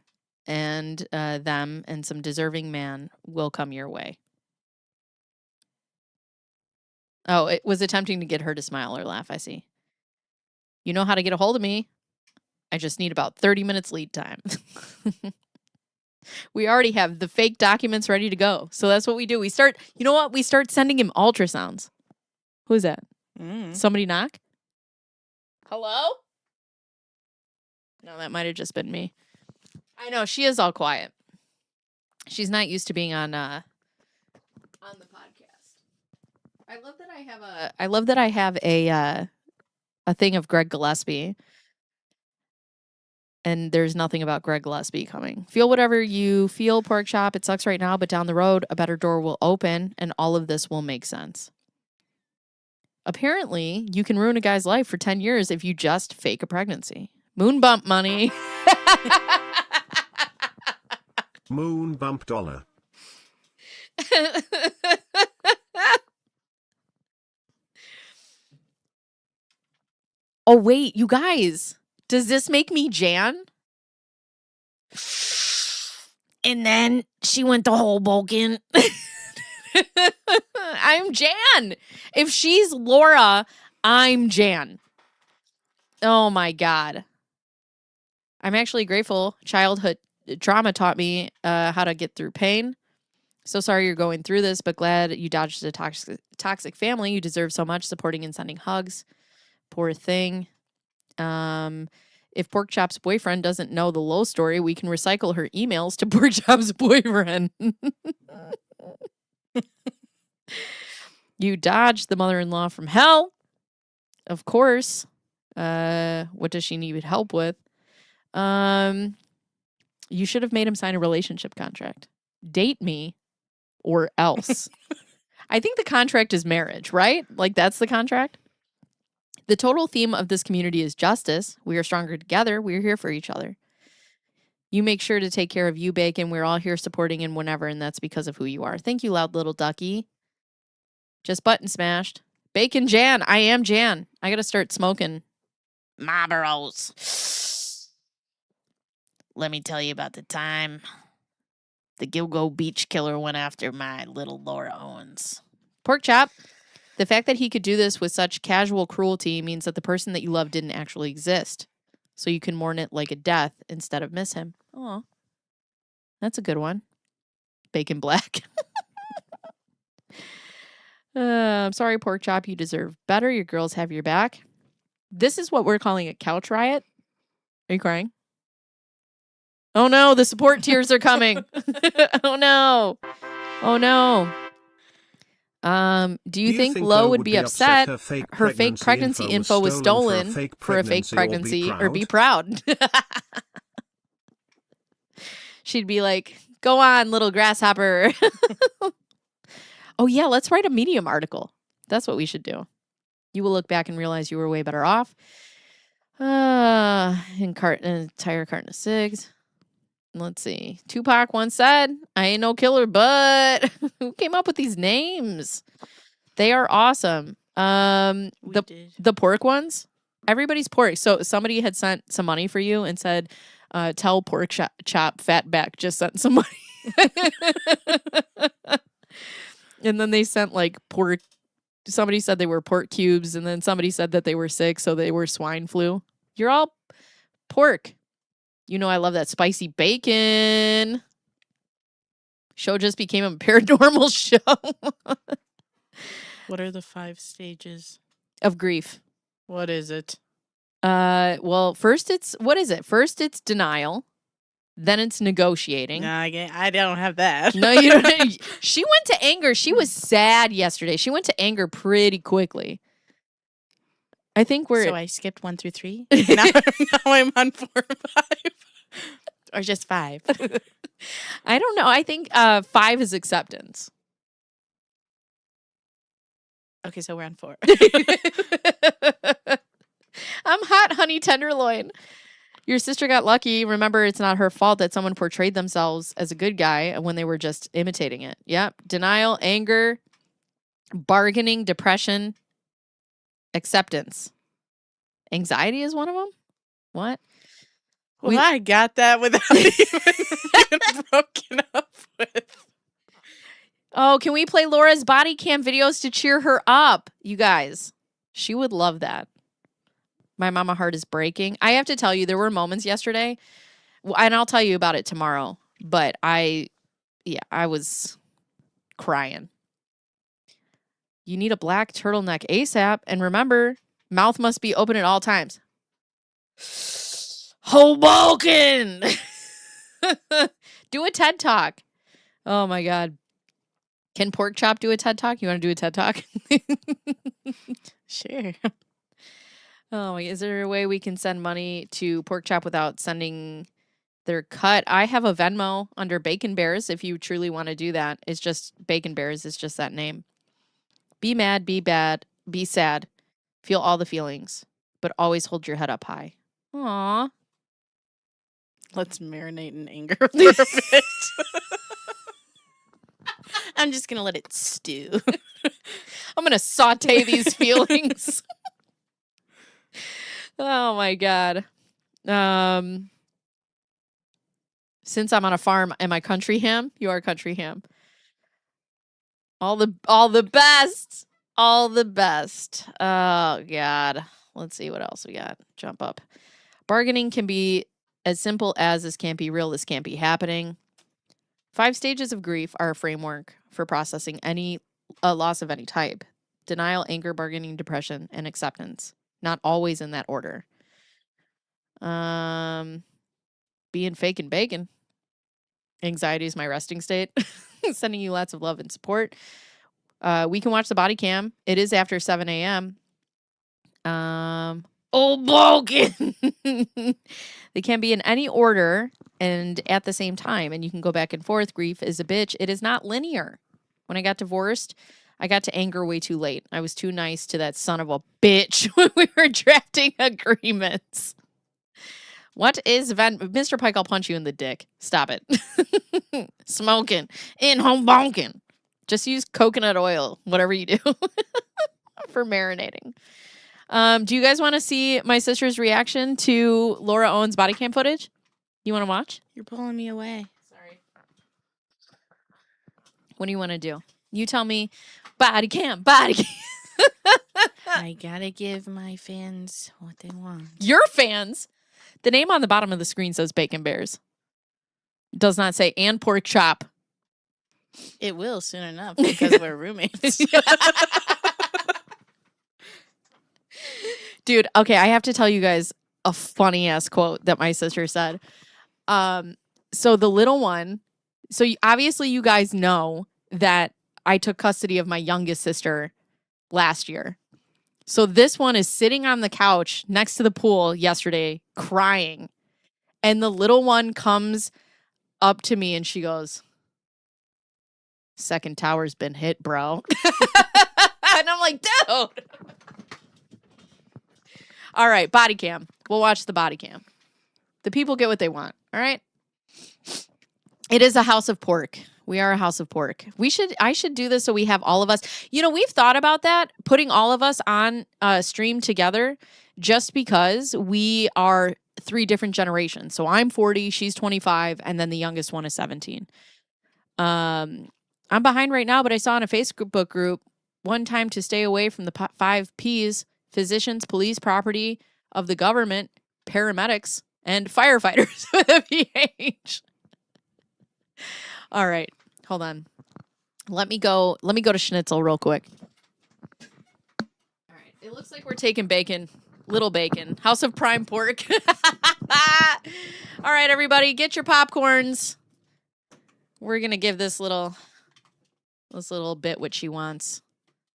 and them and some deserving man will come your way. Oh, it was attempting to get her to smile or laugh, I see. You know how to get a hold of me. I just need about 30 minutes lead time. We already have the fake documents ready to go. So that's what we do. We start sending him ultrasounds. Who's that? Somebody knock? Hello? No, that might have just been me. I know, she is all quiet. She's not used to being on the podcast. I love that I have a thing of Greg Gillespie. And there's nothing about Greg Gillespie coming. Feel whatever you feel, Pork Chop. It sucks right now, but down the road, a better door will open, and all of this will make sense. Apparently, you can ruin a guy's life for 10 years if you just fake a pregnancy. Moon bump money. Moon bump dollar. Oh, wait, you guys. Does this make me Jan? And then she went to Hoboken. I'm Jan. If she's Laura, I'm Jan. Oh my God. I'm actually grateful. Childhood trauma taught me how to get through pain. So sorry you're going through this, but glad you dodged a toxic family. You deserve so much, supporting and sending hugs. Poor thing. If Pork Chop's boyfriend doesn't know the low story, we can recycle her emails to Pork Chop's boyfriend. You dodged the mother-in-law from hell. Of course. What does she need help with? You should have made him sign a relationship contract. Date me or else. I think the contract is marriage, right? Like that's the contract. The total theme of this community is justice. We are stronger together. We are here for each other. You make sure to take care of you, Bacon. We're all here supporting and whenever, and that's because of who you are. Thank you, loud little ducky. Just button smashed. Bacon Jan. I am Jan. I got to start smoking Marlboros. Let me tell you about the time the Gilgo Beach Killer went after my little Laura Owens. Pork Chop. The fact that he could do this with such casual cruelty means that the person that you love didn't actually exist. So you can mourn it like a death instead of miss him. Oh, that's a good one. Bacon Black. I'm sorry, Pork Chop. You deserve better. Your girls have your back. This is what we're calling a couch riot. Are you crying? Oh no, the support tears are coming. Oh no. Oh no. Do you think Lo would be upset her fake pregnancy info was stolen for a fake pregnancy or be proud? She'd be like, go on, little grasshopper. Oh yeah, let's write a Medium article. That's what we should do. You will look back and realize you were way better off. An entire carton of cigs. Let's see. Tupac once said, I ain't no killer, but who came up with these names? They are awesome. The pork ones, everybody's pork. So somebody had sent some money for you and said, tell Pork Chop Fatback just sent some money. And then they sent like pork. Somebody said they were pork cubes, and then somebody said that they were sick, so they were swine flu. You're all pork. You know I love that spicy bacon. Show just became a paranormal show. What are the 5 stages of grief? What is it? Well, first it's, what is it? First it's denial. Then it's negotiating. No, I don't have that. No, you don't. She went to anger. She was sad yesterday. She went to anger pretty quickly. I think we're... So I skipped 1 through 3? now I'm on 4 and 5. Or just 5? I don't know. I think 5 is acceptance. Okay, so we're on 4. I'm hot, honey tenderloin. Your sister got lucky. Remember, it's not her fault that someone portrayed themselves as a good guy when they were just imitating it. Yep. Denial, anger, bargaining, depression, acceptance. Anxiety is one of them? What? Well, I got that without even being broken up with. Oh, can we play Laura's body cam videos to cheer her up? You guys, she would love that. My mama heart is breaking. I have to tell you, there were moments yesterday, and I'll tell you about it tomorrow, but I was crying. You need a black turtleneck ASAP, and remember, mouth must be open at all times. Hoboken! Do a TED Talk. Oh my God. Can Pork Chop do a TED Talk? You want to do a TED Talk? Sure. Oh, is there a way we can send money to Pork Chop without sending their cut? I have a Venmo under Bacon Bears if you truly want to do that. It's just Bacon Bears. It's just that name. Be mad, be bad, be sad. Feel all the feelings, but always hold your head up high. Aww. Let's marinate in anger for a bit. I'm just going to let it stew. I'm going to saute these feelings. Oh my God. Since I'm on a farm, am I country ham? You are country ham. All the best. All the best. Oh, God. Let's see what else we got. Jump up. Bargaining can be as simple as this can't be real, this can't be happening. 5 stages of grief are a framework for processing any loss of any type. Denial, anger, bargaining, depression, and acceptance. Not always in that order. Being fake and bacon. Anxiety is my resting state. Sending you lots of love and support. We can watch the body cam. It is after 7 a.m. Broken. They can be in any order and at the same time, and you can go back and forth. Grief is a bitch. It is not linear. When I got divorced, I got to anger way too late. I was too nice to that son of a bitch when we were drafting agreements. What is Mr. Pike, I'll punch you in the dick. Stop it. Smoking. In-home bonking. Just use coconut oil, whatever you do, for marinating. Do you guys want to see my sister's reaction to Laura Owens' body cam footage? You want to watch? You're pulling me away. Sorry. What do you want to do? You tell me. Body cam. I gotta give my fans what they want. Your fans? The name on the bottom of the screen says Bacon Bears. It does not say and pork chop. It will soon enough because we're roommates. Dude, okay, I have to tell you guys a funny ass quote that my sister said. So the little one, obviously you guys know that I took custody of my youngest sister last year. So this one is sitting on the couch next to the pool yesterday crying. And the little one comes up to me and she goes, "Second tower's been hit, bro." And I'm like, dude. All right, body cam. We'll watch the body cam. The people get what they want, all right? It is a house of pork. We are a house of pork. I should do this so we have all of us. You know, we've thought about that, putting all of us on a stream together just because we are 3 different generations. So I'm 40, she's 25, and then the youngest one is 17. I'm behind right now, but I saw in a Facebook group one time to stay away from the 5 Ps: physicians, police, property of the government, paramedics, and firefighters with a PH. All right, hold on. Let me go to Schnitzel real quick. All right, it looks like we're taking bacon, little bacon, house of prime pork. All right, everybody, get your popcorns. We're gonna give this little bit what she wants.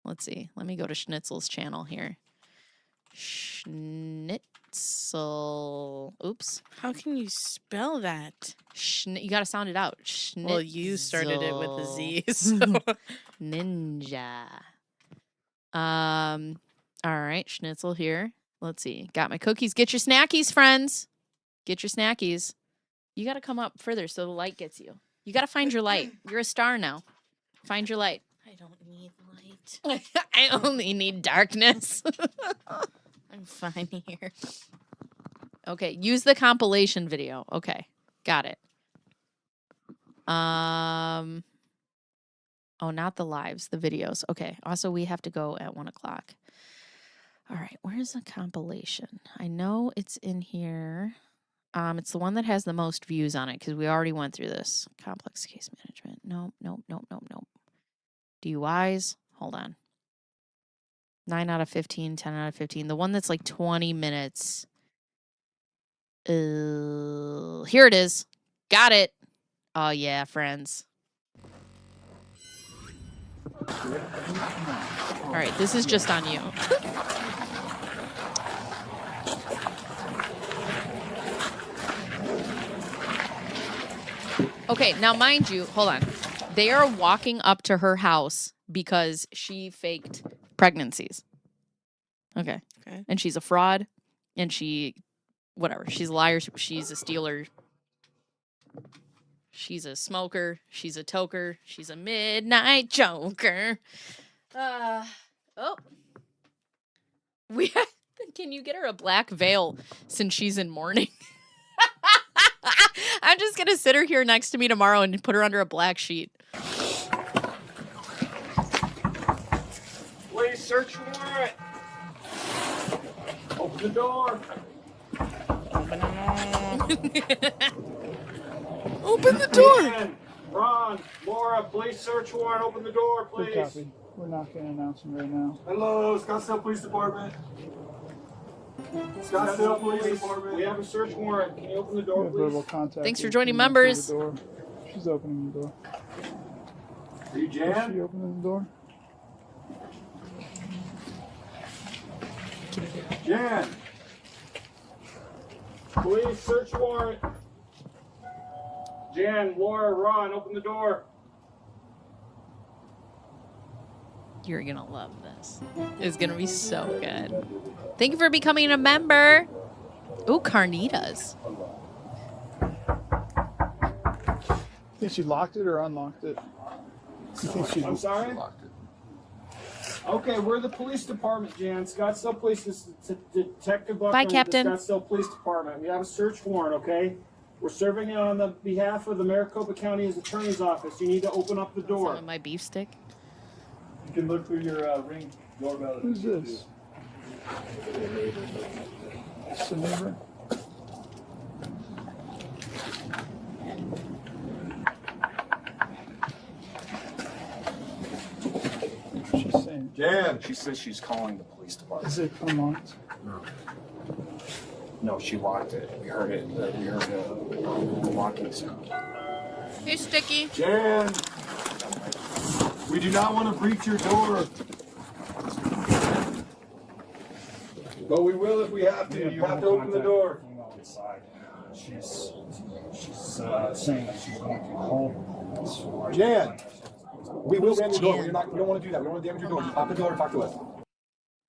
Let's see. Let me go to Schnitzel's channel here. Schnitzel. Oops. How can you spell that? You got to sound it out. Schnitzel. Well, you started it with a Z. So. Ninja. All right. Schnitzel here. Let's see. Got my cookies. Get your snackies, friends. Get your snackies. You got to come up further so the light gets you. You got to find your light. You're a star now. Find your light. I don't need light. I only need darkness. I'm fine here. Okay, use the compilation video. Okay, got it. Oh, not the lives, the videos. Okay, also we have to go at 1:00. All right, where's the compilation? I know it's in here. It's the one that has the most views on it because we already went through this. Complex case management. Nope. DUIs. Hold on. 9 out of 15, 10 out of 15. The one that's like 20 minutes. Here it is. Got it. Oh, yeah, friends. All right, this is just on you. Okay, now mind you, hold on. They are walking up to her house because she faked pregnancies. Okay. And she's a fraud. And whatever. She's a liar. She's a stealer. She's a smoker. She's a toker. She's a midnight joker. Can you get her a black veil since she's in mourning? I'm just going to sit her here next to me tomorrow and put her under a black sheet. Please search warrant. Open the door. Open the door. Dan, Ron, Laura, police search warrant. Open the door, Good please. copy. We're not going to announce them right now. Hello, Scottsdale Police Department. Scottsdale Police Department. We have a search warrant. Can you open the We door, have verbal please? contact. Thanks for with joining the door. members. She's opening the door. Are you Is Jan? she opening the door? Jan. Police search warrant. Jan, Laura, Ron, open the door. You're going to love this. It's going to be so good. Thank you for becoming a member. Ooh, carnitas. Think she locked it or unlocked it? You think she I'm sorry? locked it? Okay, we're the police department, Jan. Scottsdale Police is Detective Buckner Bye, with Captain. the Scottsdale Police Department. We have a search warrant, okay? We're serving it on the behalf of the Maricopa County Attorney's Office. You need to open up the door. Some of my beef stick. You can look through your Ring doorbell. Who's this? It's a neighbor. What's she saying? Jan. She says she's calling the police department. Is it unlocked? No, she locked it. We heard it. We heard the locking sound. Hey, Sticky. Jan, we do not want to breach your door. But we will if we have to. You have to open the door. Inside. She's saying that she's going to call. Jan, we will damage your door. Jan? We don't want to do that. We don't want to damage your door. Just pop the door and talk to us.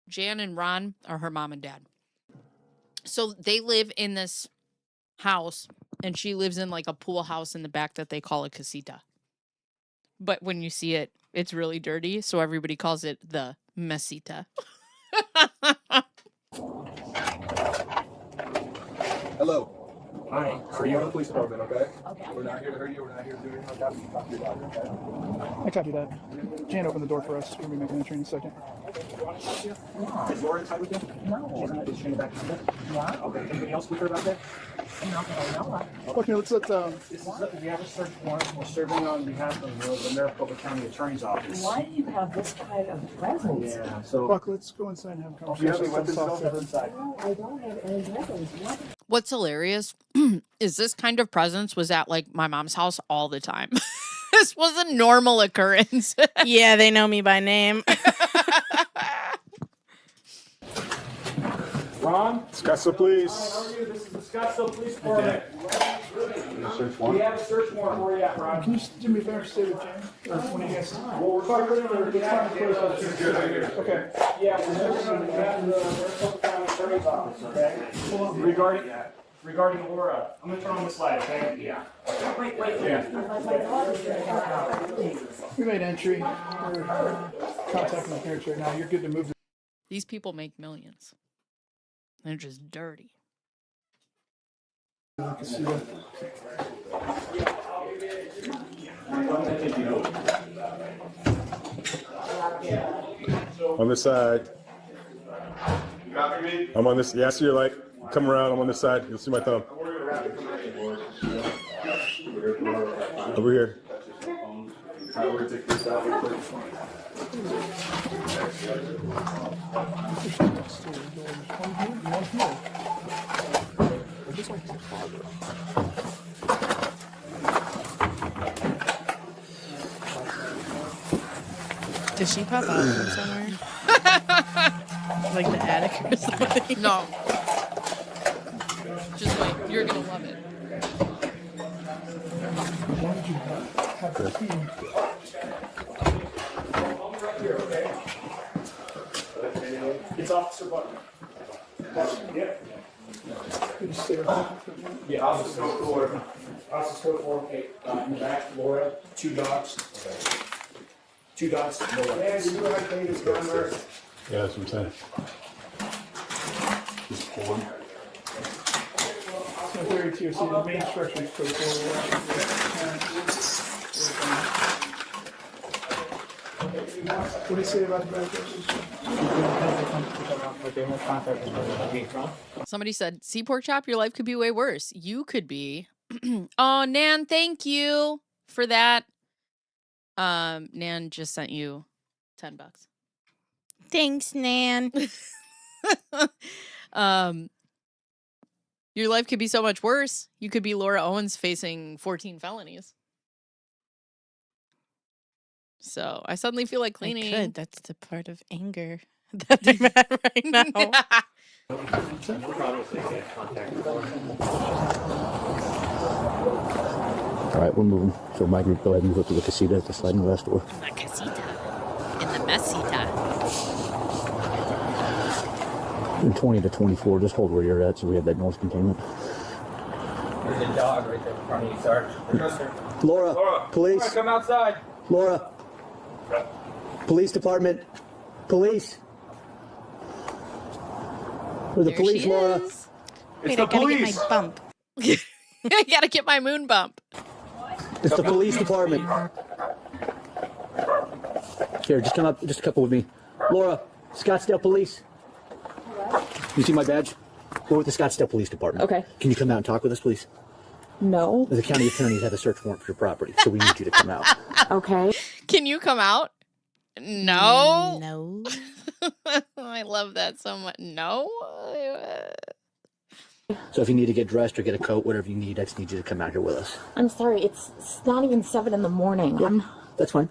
Jan and Ron are her mom and dad. So they live in this house, and she lives in like a pool house in the back that they call a casita. But when you see it, it's really dirty, so everybody calls it the mesita. Hello. Hi. Are you in the police department, okay? Okay. We're not here to hurt you. We're not here to do anything like that. We can talk to your doctor, okay? I copy that. Jan opened the door for us. We're going to be making entry in a second. Is Laura inside with you? No. She's not. Is she in the back? Yeah. Okay. Anybody else with her back there? Okay, let's let, We have a search warrant. We're serving on behalf of the Maricopa County Attorney's Office. Why do you have this kind of presence? Yeah, so. Buck, let's go inside and have a Do you conversation. have any weapons Soft at all? cover. Inside. No, I don't have any weapons. What? What's hilarious is this kind of presence was at like my mom's house all the time. This was a normal occurrence. Yeah, they know me by name. Ron? Scottsdale Police. How are you? This is the Scottsdale Police Department. We have a search warrant. Where are you at, Ron? Can you just do me a favor, stay with Jan? Or one of you guys? Well, we're serving on behalf of the Okay. Yeah, we're serving on behalf of the Maricopa County Attorney's Office, okay? Regarding Laura. I'm gonna turn on this light, okay? Yeah. Wait. Yeah. My daughter's going to help out. Please. We made entry. We're contacting my parents right now. You're good to move. These people make millions. They're just dirty. On this side. I'm on this. Yeah, I see your light. Come around. I'm on this side. You'll see my thumb. Over here. Did she pop out from somewhere? Like the attic or something? No. Just wait. You're going to love it. It's Officer Butler. Yep. Yeah, Officer Code 4. Officer Code 4, okay. In the back, Laura, 2 dots. Two dots. Laura. Yeah, you know how to clean this gun, Murph? Yeah, that's what I'm saying. Just pull him. 32, so the main structure is code 4. What do you say about the back? Somebody said, see, pork chop, your life could be way worse. You could be. Oh, Nan, thank you for that. Nan just sent you $10. Thanks, Nan. Your life could be so much worse. You could be Laura Owens facing 14 felonies. So I suddenly feel like cleaning. I could. That's the part of anger that I'm at right now. All right, we're moving. So my group, go ahead and move up to the casita at the sliding glass door. La casita. In the mesita. And 20 to 24, just hold where you're at so we have that noise containment. There's a dog right there in front of you, Sarge. Laura, police. Laura, come outside. Laura. Police department. Police. Where the There police, she Laura? is. Wait, I gotta get my bump. I gotta get my moon bump. It's the police department. Here, just come up, just a couple with me. Laura, Scottsdale Police. You see my badge? We're with the Scottsdale Police Department. Okay. Can you come out and talk with us, please? No. The county attorneys have a search warrant for your property, so we need you to come out. Okay. Can you come out? No. No. I love that so much. No. So if you need to get dressed or get a coat, whatever you need, I just need you to come out here with us. I'm sorry. It's not even 7 in the morning. Yeah, that's fine.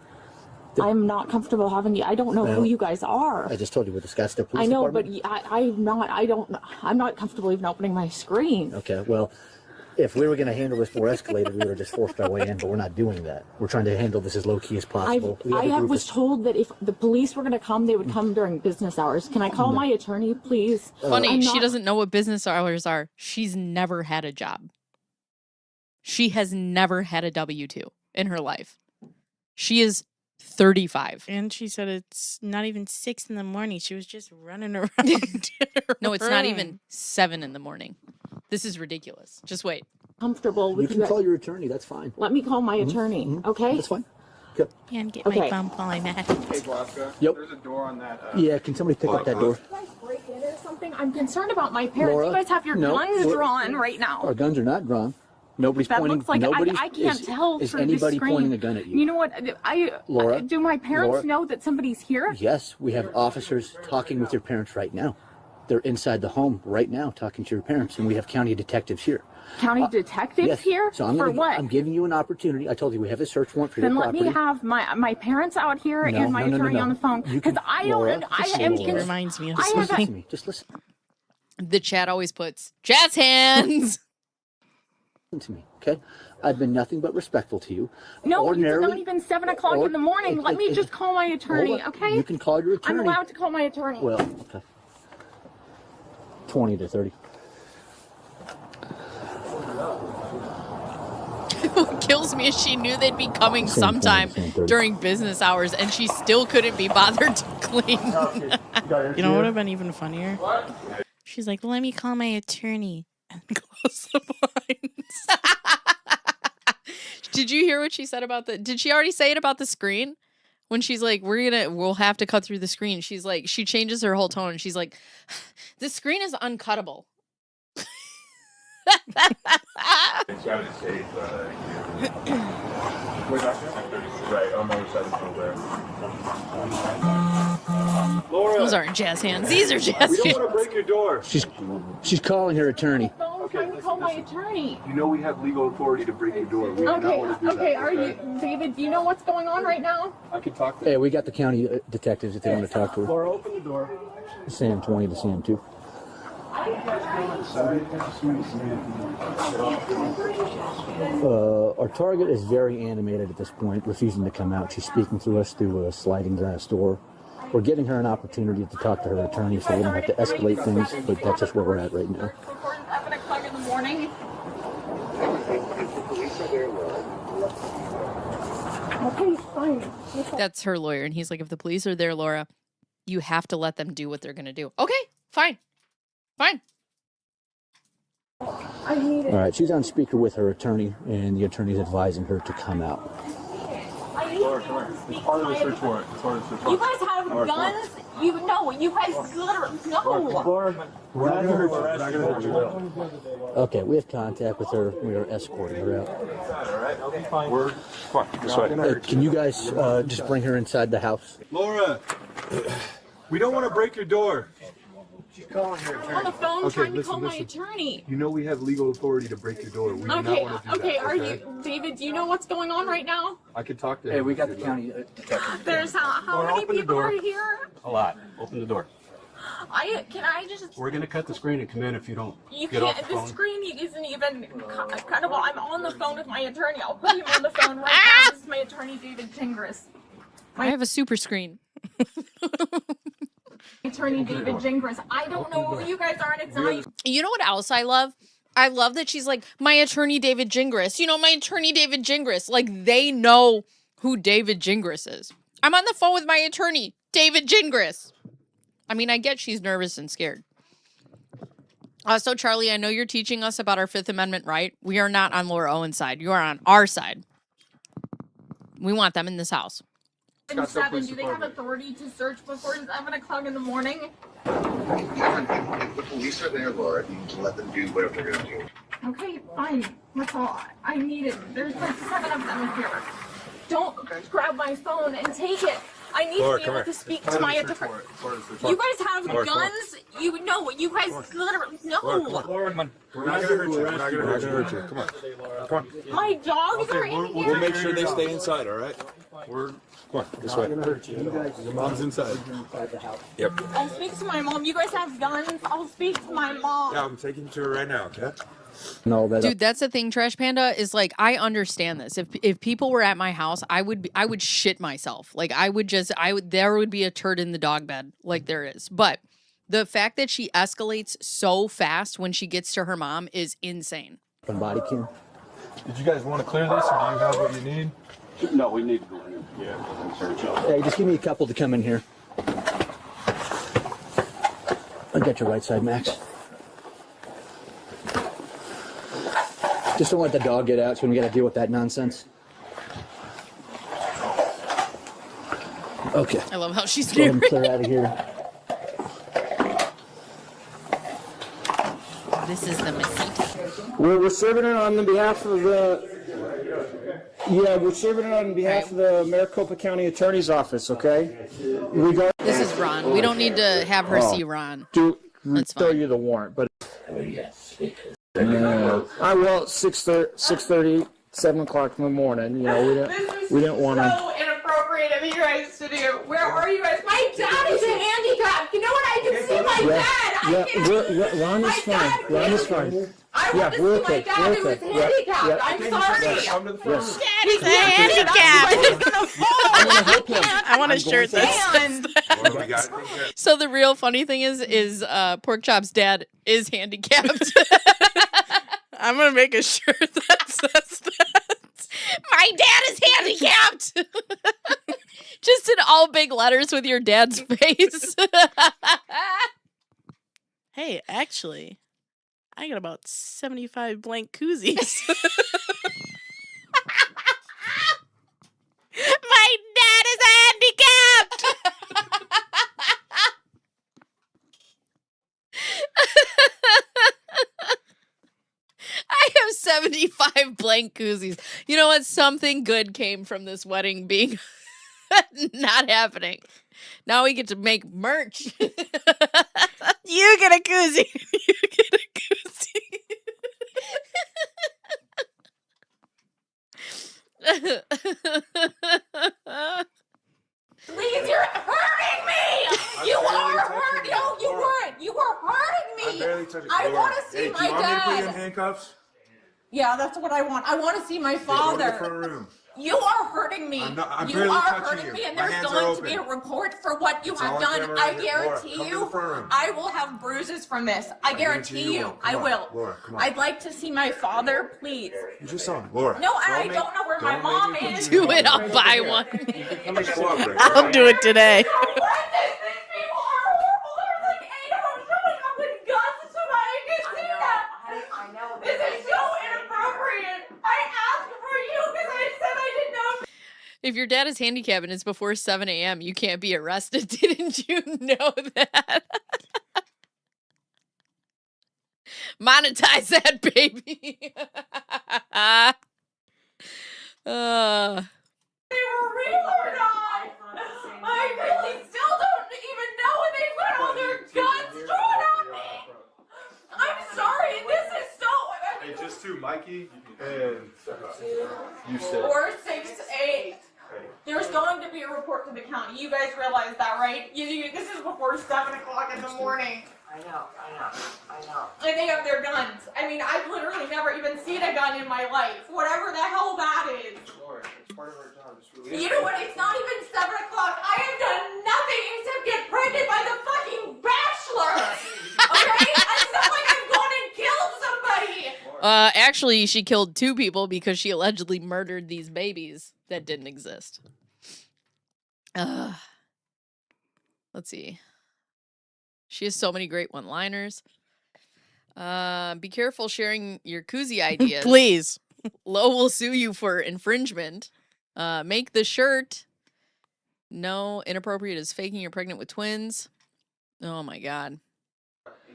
I'm not comfortable having you. I don't know who you guys are. I just told you with the Scottsdale Police I know, Department. but I'm not comfortable even opening my screen. Okay, well, if we were going to handle this more escalated, we would have just forced our way in, but we're not doing that. We're trying to handle this as low-key as possible. I was told that if the police were going to come, they would come during business hours. Can I call my attorney, please? Funny, she doesn't know what business hours are. She's never had a job. She has never had a W-2 in her life. She is 35. And she said it's not even 6 in the morning. She was just running around. No, it's not even 7 in the morning. This is ridiculous. Just wait. Comfortable with You can call your attorney, that's fine. Let me call my attorney, okay? That's fine. Yep. And get my bump while I'm at it. Hey, Glasgow. Yep. There's a door on that. Yeah, can somebody pick up that door? You guys break in or something? I'm concerned about my parents. Laura, you guys have your no, guns we're- drawn right now. Our guns are not drawn. Nobody's That pointing. looks like nobody's, I can't tell Is through anybody the screen. pointing a gun at you? You know what? Laura, do my parents Laura. know that somebody's here? Yes, we have officers talking with your parents right now. They're inside the home right now talking to your parents, and we have county detectives here. County detectives Yes. here? So I'm for gonna, what? I'm giving you an opportunity. I told you we have a search warrant for Then your let property. me have my parents out here No, and my no, no, attorney no. on the phone You can- because I Laura, don't. I just am. Laura. Reminds me of I Listen something. to me. Just listen The chat always puts jazz hands. to me, okay? I've been nothing but respectful to you. No, it's Ordinarily, not even 7 o'clock in the morning. Let me just call my attorney, Hold on. okay? You can call your attorney. I'm allowed to call my attorney. Well, okay. 20 to 30. What kills me is she knew they'd be coming Same sometime 20, same 30. during business hours, and she still couldn't be bothered to clean. You know what would have been even funnier? She's like, let me call my attorney and close the blinds. Did you hear what she said about the? Did she already say it about the screen? When she's like, we'll have to cut through the screen. She's like, she changes her whole tone. She's like, the screen is uncuttable. It's got its shape, right, on the other side of the door there. Laura, Those aren't jazz hands. These are jazz we don't hands. want to break your door. She's calling her attorney. I'm trying to call my attorney. You know we have legal authority to break your door. We do not Okay, want to do okay. that. Are you, David? Do you know what's going on right now? I can talk to Hey, we got the county detectives if they want to talk to her. Laura, open the door. Sam 20 to Sam 2. Our target is very animated at this point, refusing to come out. She's speaking to us through a sliding glass door. We're giving her an opportunity to talk to her attorney so we don't have to escalate things, but that's just where we're at right now. Before 7 o'clock in the morning. Okay, fine. That's her lawyer. And he's like, if the police are there, Laura, you have to let them do what they're going to do. Okay, fine. Fine. I need it. All right, she's on speaker with her attorney, and the attorney's advising her to come out. I need to speak to my attorney. You guys have guns? You guys literally no. We're not gonna hurt you. Okay, we have contact with her. We are escorting her out. We're fine. This way. Can you guys just bring her inside the house? Laura, we don't want to break your door. I'm on the phone trying to call my attorney. You know we have legal authority to break your door. We do not want to do that. Okay, are you, David, do you know what's going on right now? I could talk to him. Hey, we got the county detective. There's how many people are here? A lot. Open the door. Can I just... We're gonna cut the screen and come in if you don't You get off can't, the phone. the screen isn't even kind of, I'm on the phone with my attorney. I'll put him on the phone right now. This is my attorney, David Gingras. I have a super screen. Attorney David Gingras. I don't know who you guys are, and it's not... You know what else I love? I love that she's like, my attorney David Gingras. You know, my attorney David Gingras. Like, they know who David Gingras is. I'm on the phone with my attorney, David Gingras. I mean, I get she's nervous and scared. So, Charlie, I know you're teaching us about our Fifth Amendment right. We are not on Laura Owens' side. You are on our side. We want them in this house. 7, do they have authority to search before 7 o'clock in the morning? The police are there, Laura. You need to let them do whatever they're going to do. Okay, fine. That's all. I need it. There's like 7 of them here. Don't grab my phone and take it. I need to be able to speak to my attorney. You guys have guns? You guys literally no. Laura, come on. We're not gonna hurt you. We're not gonna hurt you. Come on. Come on. My dogs are in here. We'll make sure they stay inside, all right? Come on, this way. Your mom's inside. Yep. I'll speak to my mom. You guys have guns? I'll speak to my mom. Yeah, I'm taking you to her right now, okay? No, that Dude, that's the thing, Trash Panda, is like, I understand this. If people were at my house, I would shit myself. Like, there would be a turd in the dog bed, like there is. But the fact that she escalates so fast when she gets to her mom is insane. on body cam. Did you guys want to clear this, or do you have what you need? No, we need to go in. Yeah. Hey, just give me a couple to come in here. I got your right side, Max. Just don't let the dog get out, so we got to deal with that nonsense. Okay. I love how she's Go ahead and clear out of here. This is the mesita. We're serving it on the behalf of the... Yeah, we're serving it on behalf of the Maricopa County Attorney's Office, okay? This is Ron. We don't need to have her see Ron. That's throw fine. you the warrant, but... well, 6:30, 7 o'clock in the morning. You know, we didn't want to... So inappropriate of you guys to do. Where are you guys? My dad is handicapped. You know what? I can see my dad. Ron is fine. Ron is fine. I want to see my dad who is handicapped. I'm sorry. Yes. Daddy's handicapped. I want a shirt that says that. So the real funny thing is Pork Chop's dad is handicapped. I'm gonna make a shirt that says that. My dad is handicapped. Just in all big letters with your dad's face. Hey, actually, I got about 75 blank koozies. My dad is handicapped. I have 75 blank koozies. You know what? Something good came from this wedding being not happening. Now we get to make merch. You get a koozie. You get a koozie. Please, you're hurting me. You are hurting. No, you weren't. You were hurting me. I want to see my dad. Handcuffs? Yeah, that's what I want. I want to see my father. Room. You are hurting me. I'm you barely are touching hurting you. me, and My there's hands are going to be a open. report for what you have all on done. camera I right here. Laura, guarantee come to you, the front room. I will have bruises from this. I guarantee you, Come I on. will. Laura, come on. I'd like to see my father, please. You just saw him. Laura. No, I don't know where my mom is. Do it, I'll buy one. I'll do it today. These people are horrible. There's like 8 of them showing up with guns so I can see that. I know. If your dad is handicapped and it's before 7 a.m., you can't be arrested. Didn't you know that? Monetize that, baby. They were real or not? I really still don't even know when they've got all their guns drawn on me. I'm sorry, this is so. Hey, just two, Mikey and you said 4, 6, 8. There's going to be a report to the county. You guys realize that, right? This is before 7 o'clock in the morning. I know. And they have their guns. I mean, I've literally never even seen a gun in my life. Whatever the hell that is. It's part of our job. You know what? It's not even 7 o'clock. I have done nothing except get pregnant by the fucking bachelor. Okay? It's not like I've gone and killed somebody. Actually, she killed 2 people because she allegedly murdered these babies that didn't exist. Let's see. She has so many great one-liners. Be careful sharing your koozie ideas. Please. Lo will sue you for infringement. Make the shirt. No, inappropriate is faking you're pregnant with twins. Oh my God.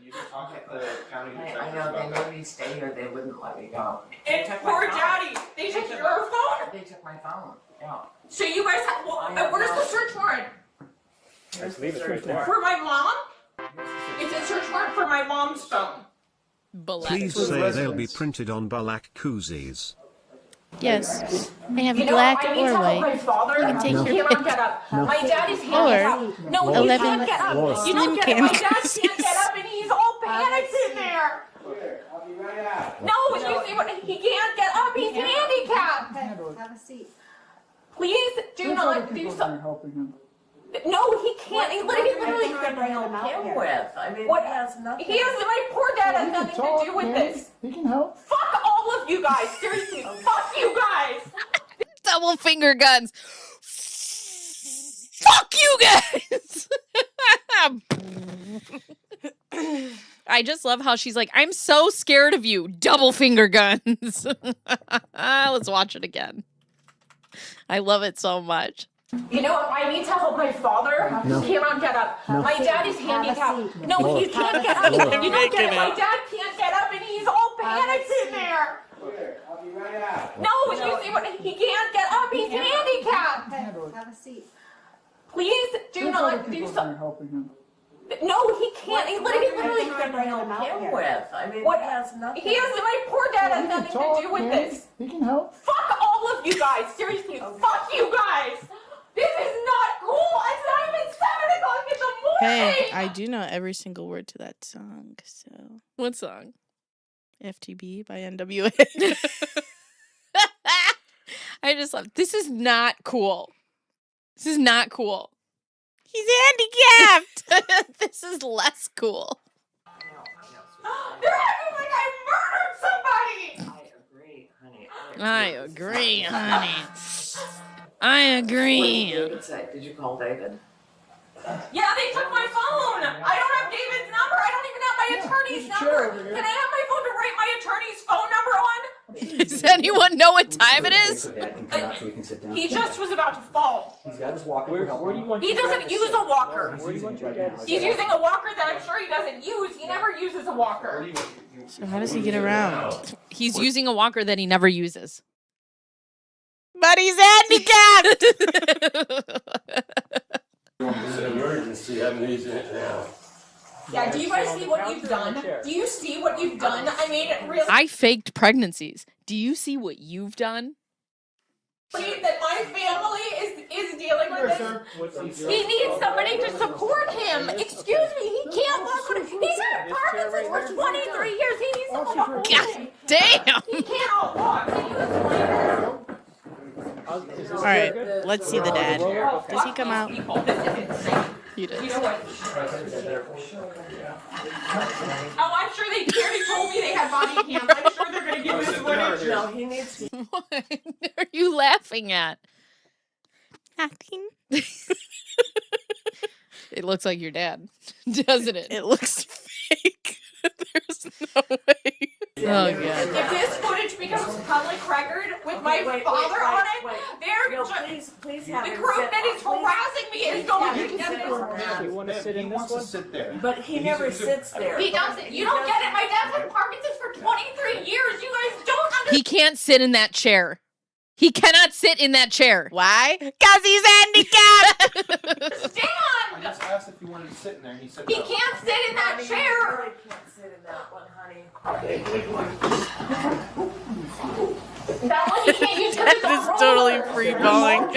You can talk at the county I know, they made me stay here, they wouldn't let me go. And poor daddy. They took your phone? They took my phone, yeah. So you guys have, where's the search warrant? For my mom? It's a search warrant for my mom's phone. Please say they'll be printed on Balak koozies. Yes. I have You know, black I need or to help my white. father. You can take He your cannot pick. get up. No. My daddy's handicapped. No, he 11 can't get up. You don't get it. My dad can't get up and he's all panicked in there. I'll be right out. No, you see what? He can't get up. He's handicapped. Have a seat. Please do not do something. Helping him. No, he can't. He literally Trying to help him with. I mean, What? he has nothing. He has, my poor dad has nothing to do with this. He can help. Fuck all of you guys. Seriously, fuck you guys. Double finger guns. Fuck you guys. I just love how she's like, I'm so scared of you. Double finger guns. Let's watch it again. I love it so much. You know, I need to help my father. No. He cannot get up. No. My dad is handicapped. No, he can't get up. You don't get it. My dad can't get up and he's all panicked in there. I'll be right out. No, you see what? He can't get up. He's handicapped. Have a seat. Please do not do something. Helping him. No, he can't. He literally Trying to help him with. I mean, What? he has nothing. He has, my poor dad has nothing to do with this. He can help. Fuck all of you guys. Seriously, fuck you guys. This is not cool. It's not even 7 o'clock in the morning. Hey, I do know every single word to that song, so. What song? FTB by NWA. I just love, this is not cool. This is not cool. He's handicapped. This is less cool. They're acting like I murdered somebody. I agree, honey. I agree, honey. I agree. David said, did you call David? Yeah, they took my phone. I don't have David's number. I don't even have my attorney's number. Can I have my phone to write my attorney's phone number on? Does anyone know what time it is? Dad can come out so we can sit down. He just was about to fall. He's got his walker. Where do you want He doesn't use a walker. Where do you want your dad to He's using a walker that I'm sure he doesn't use. He never uses a walker. So how does he get around? He's using a walker that he never uses. But he's handicapped. emergency. I'm using it now. Yeah, do you guys see what you've done? Do you see what you've done? I made it really I faked pregnancies. Do you see what you've done? that my family is dealing with this. He needs somebody to support him. Excuse me, he can't walk. He's had Parkinson's for 23 years. He needs someone to hold him. Damn. He cannot walk. Can you explain this? All right, let's see the dad. Does he come out? He does. You know what? Oh, I'm sure they already told me they had body cams. I'm sure they're gonna give this footage. No, he needs to. What are you laughing at? Nothing. It looks like your dad, doesn't it? It looks fake. There's no way. Oh god. If this footage becomes public record with my father on it, they're No, just, please the have him group sit- that is please- harassing me is please going have to him get sit this. down. You want to sit in this one? sit there. But he never sits there. He doesn't. You don't get it. My dad's had Parkinson's for 23 years. You guys don't understand. He can't sit in that chair. He cannot sit in that chair. Why? Because he's handicapped. I just asked if you wanted to sit in there, and he said He no. can't sit in that Honey, chair. You really can't sit in that one, honey. That one you can't use because it's That is a totally roller. free balling.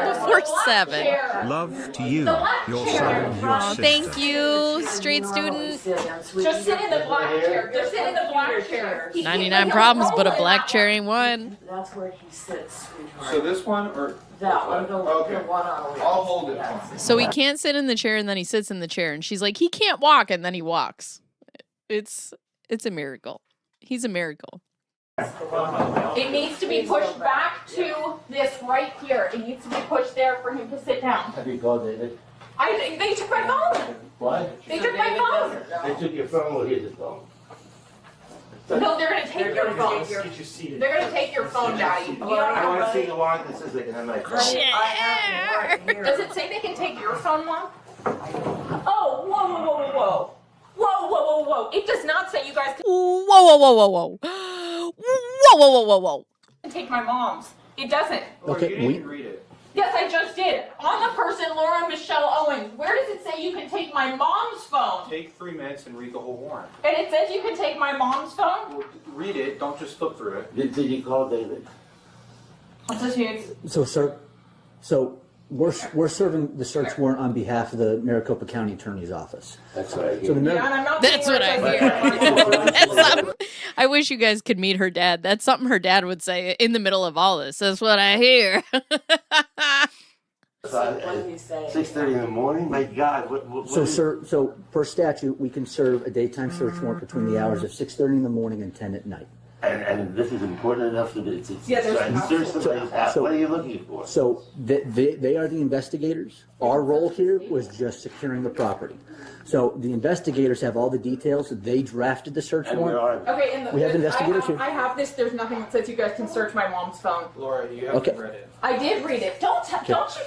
Before 7. Love to you, black your chair. son and your sister. Thank you, straight student. Just sit in the black chair. Just sit in the black chair. 99 problems, but a black chair ain't one. That's where he sits, sweetheart. So this one, or That one, the Okay. one on the I'll hold it. Yes. So he can't sit in the chair, and then he sits in the chair, and she's like, he can't walk, and then he walks. It's a miracle. He's a miracle. It needs to be pushed back to this right here. It needs to be pushed there for him to sit down. Have you called David? They took my phone. What? They took my phone. They took your phone, well, here's the phone. No, they're gonna take your phone. Get you seated. They're gonna take your phone, Daddy. You don't I want to have see the line that says they can have my phone. Honey, I have him right here. Does it say they can take your phone, Mom? Oh, whoa, whoa, whoa, whoa, whoa. Whoa, whoa, whoa, whoa. It does not say you guys can Whoa, whoa, whoa, whoa, whoa. Whoa, whoa, whoa, whoa, whoa. take my mom's. It doesn't. Okay, you didn't read it. Yes, I just did. On the person, Laura Michelle Owens. Where does it say you can take my mom's phone? Take 3 minutes and read the whole warrant. And it says you can take my mom's phone? Well, read it. Don't just flip through it. Did you call David? What's this here? So, sir, we're serving the search warrant on behalf of the Maricopa County Attorney's Office. That's right. So the Yeah, and I'm not That's saying what I where it says here. That's something, I wish you guys could meet her dad. That's something her dad would say in the middle of all this. That's what I hear. What did he say? 6:30 in the morning? My God, what So, is- sir, so per statute, we can serve a daytime search warrant between the hours of 6:30 in the morning and 10 at night. And this is important enough to Yeah, there's and search somebody's house. So- What are you looking for? So they are the investigators. Our role here was just securing the property. So the investigators have all the details. They drafted the search And where warrant. are Okay, and We have investigators here. I have this. There's nothing that says you guys can search my mom's phone. Laura, you haven't Okay. read it. I did read it. Don't you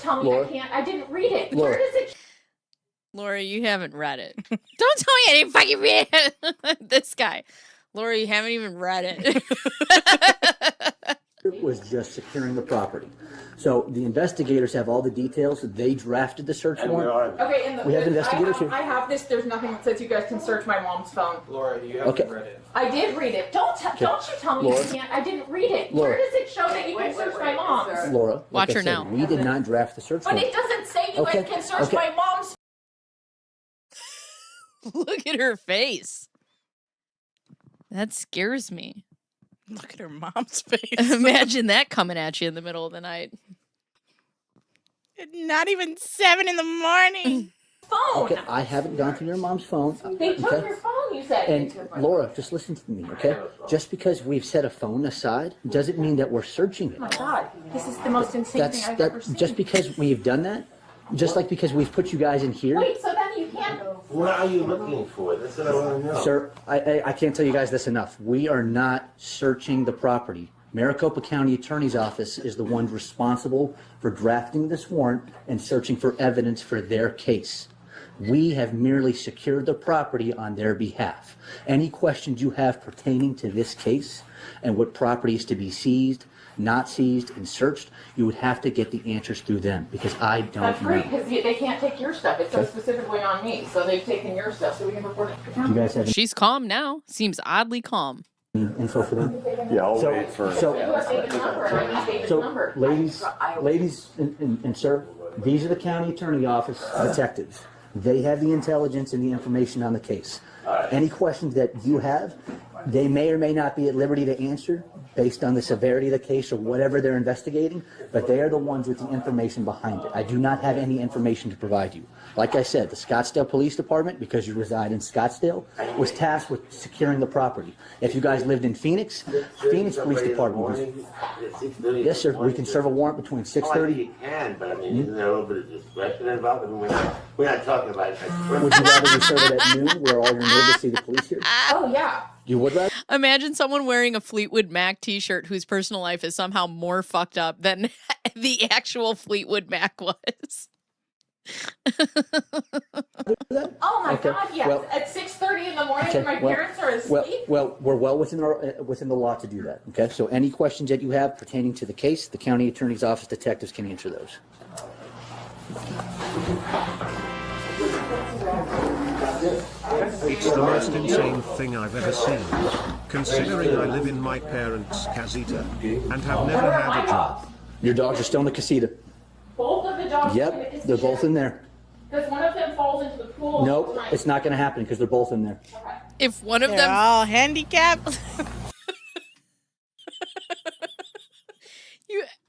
tell me Laura? I can't. I didn't read it. Laura. Where does it? Laura, you haven't read it. Don't tell me I didn't fucking read it. This guy. Laura, you haven't even read it. It was just securing the property. So the investigators have all the details. They drafted the search And where warrant. are Okay, and We have investigators here. I have this. There's nothing that says you guys can search my mom's phone. Laura, you haven't Okay. read it. I did read it. Don't you tell me Laura. I can't. I didn't read it. Laura. Where does it show that you can search my mom's? Laura, like Watch I her said, now. We did not draft the search But warrant. it doesn't say you Okay, guys can search okay. my mom's. Look at her face. That scares me. Look at her mom's face. Imagine that coming at you in the middle of the night. Not even 7 in the morning. Phone. Okay, I haven't gone through your mom's phone. They took Okay? your phone. You said. And Laura, just listen to me, okay? Just because we've set a phone aside doesn't mean that we're searching it. Oh my God, this is the most insane thing I've ever seen. Just because we've done that, just like because we've put you guys in here. Wait, so then you can't. What are you looking for? That's what I want to know. Sir, I can't tell you guys this enough. We are not searching the property. Maricopa County Attorney's Office is the one responsible for drafting this warrant and searching for evidence for their case. We have merely secured the property on their behalf. Any questions you have pertaining to this case and what property is to be seized, not seized, and searched, you would have to get the answers through them because I don't That's great know. because they can't take your stuff. It says specifically on me, so they've taken your stuff, so we can report it to the Do you county. guys have any She's calm now. Seems oddly calm. info for them? Yeah, I'll So- wait for. so- You have David's number, and I need David's So, number. ladies and sir, these are the county attorney office detectives. They have the intelligence and the information on the case. Any questions that you have, they may or may not be at liberty to answer, based on the severity of the case or whatever they're investigating, but they are the ones with the information behind it. I do not have any information to provide you. Like I said, the Scottsdale Police Department, because you reside in Scottsdale, was tasked with securing the property. If you guys lived in Phoenix, Phoenix Police Department was... Yes, sir. We can serve a warrant between 6:30... You can, but I mean, isn't there a little bit of discretion involved? I mean, we're not talking about... Would you rather we serve it at noon where all your neighbors see the police here? Oh, yeah. You would rather? Imagine someone wearing a Fleetwood Mac t-shirt whose personal life is somehow more fucked up than the actual Fleetwood Mac was. Oh my Okay, God, yes. well- At 6:30 in the morning, Okay, my well- parents are asleep. Well, we're well within the law to do that. Okay, so any questions that you have pertaining to the case, the county attorney's office detectives can answer those. It's the most insane thing I've ever seen. Considering I live in my parents' casita and have never had a job. Your dogs are still in the casita. Both of the dogs. Yep, they're both in there. Because one of them falls into the pool. Nope, it's not going to happen because they're both in there. If one of They're them all handicapped.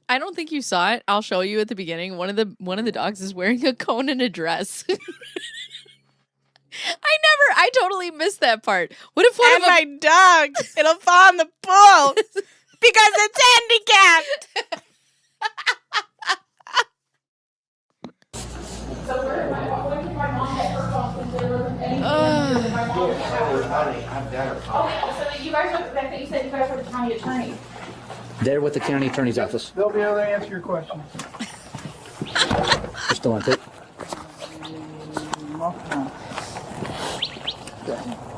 I don't think you saw it. I'll show you at the beginning. One of the dogs is wearing a cone and a dress. I totally missed that part. What if one And of them, my dog, it'll fall in the pool because it's handicapped. So where my mom had her phone because there wasn't anything. My mom can't have her phone. Oh, so that you guys are, I think you said you guys were the county attorney. They're with the county attorney's office. They'll be able to answer your questions. You're still on tape.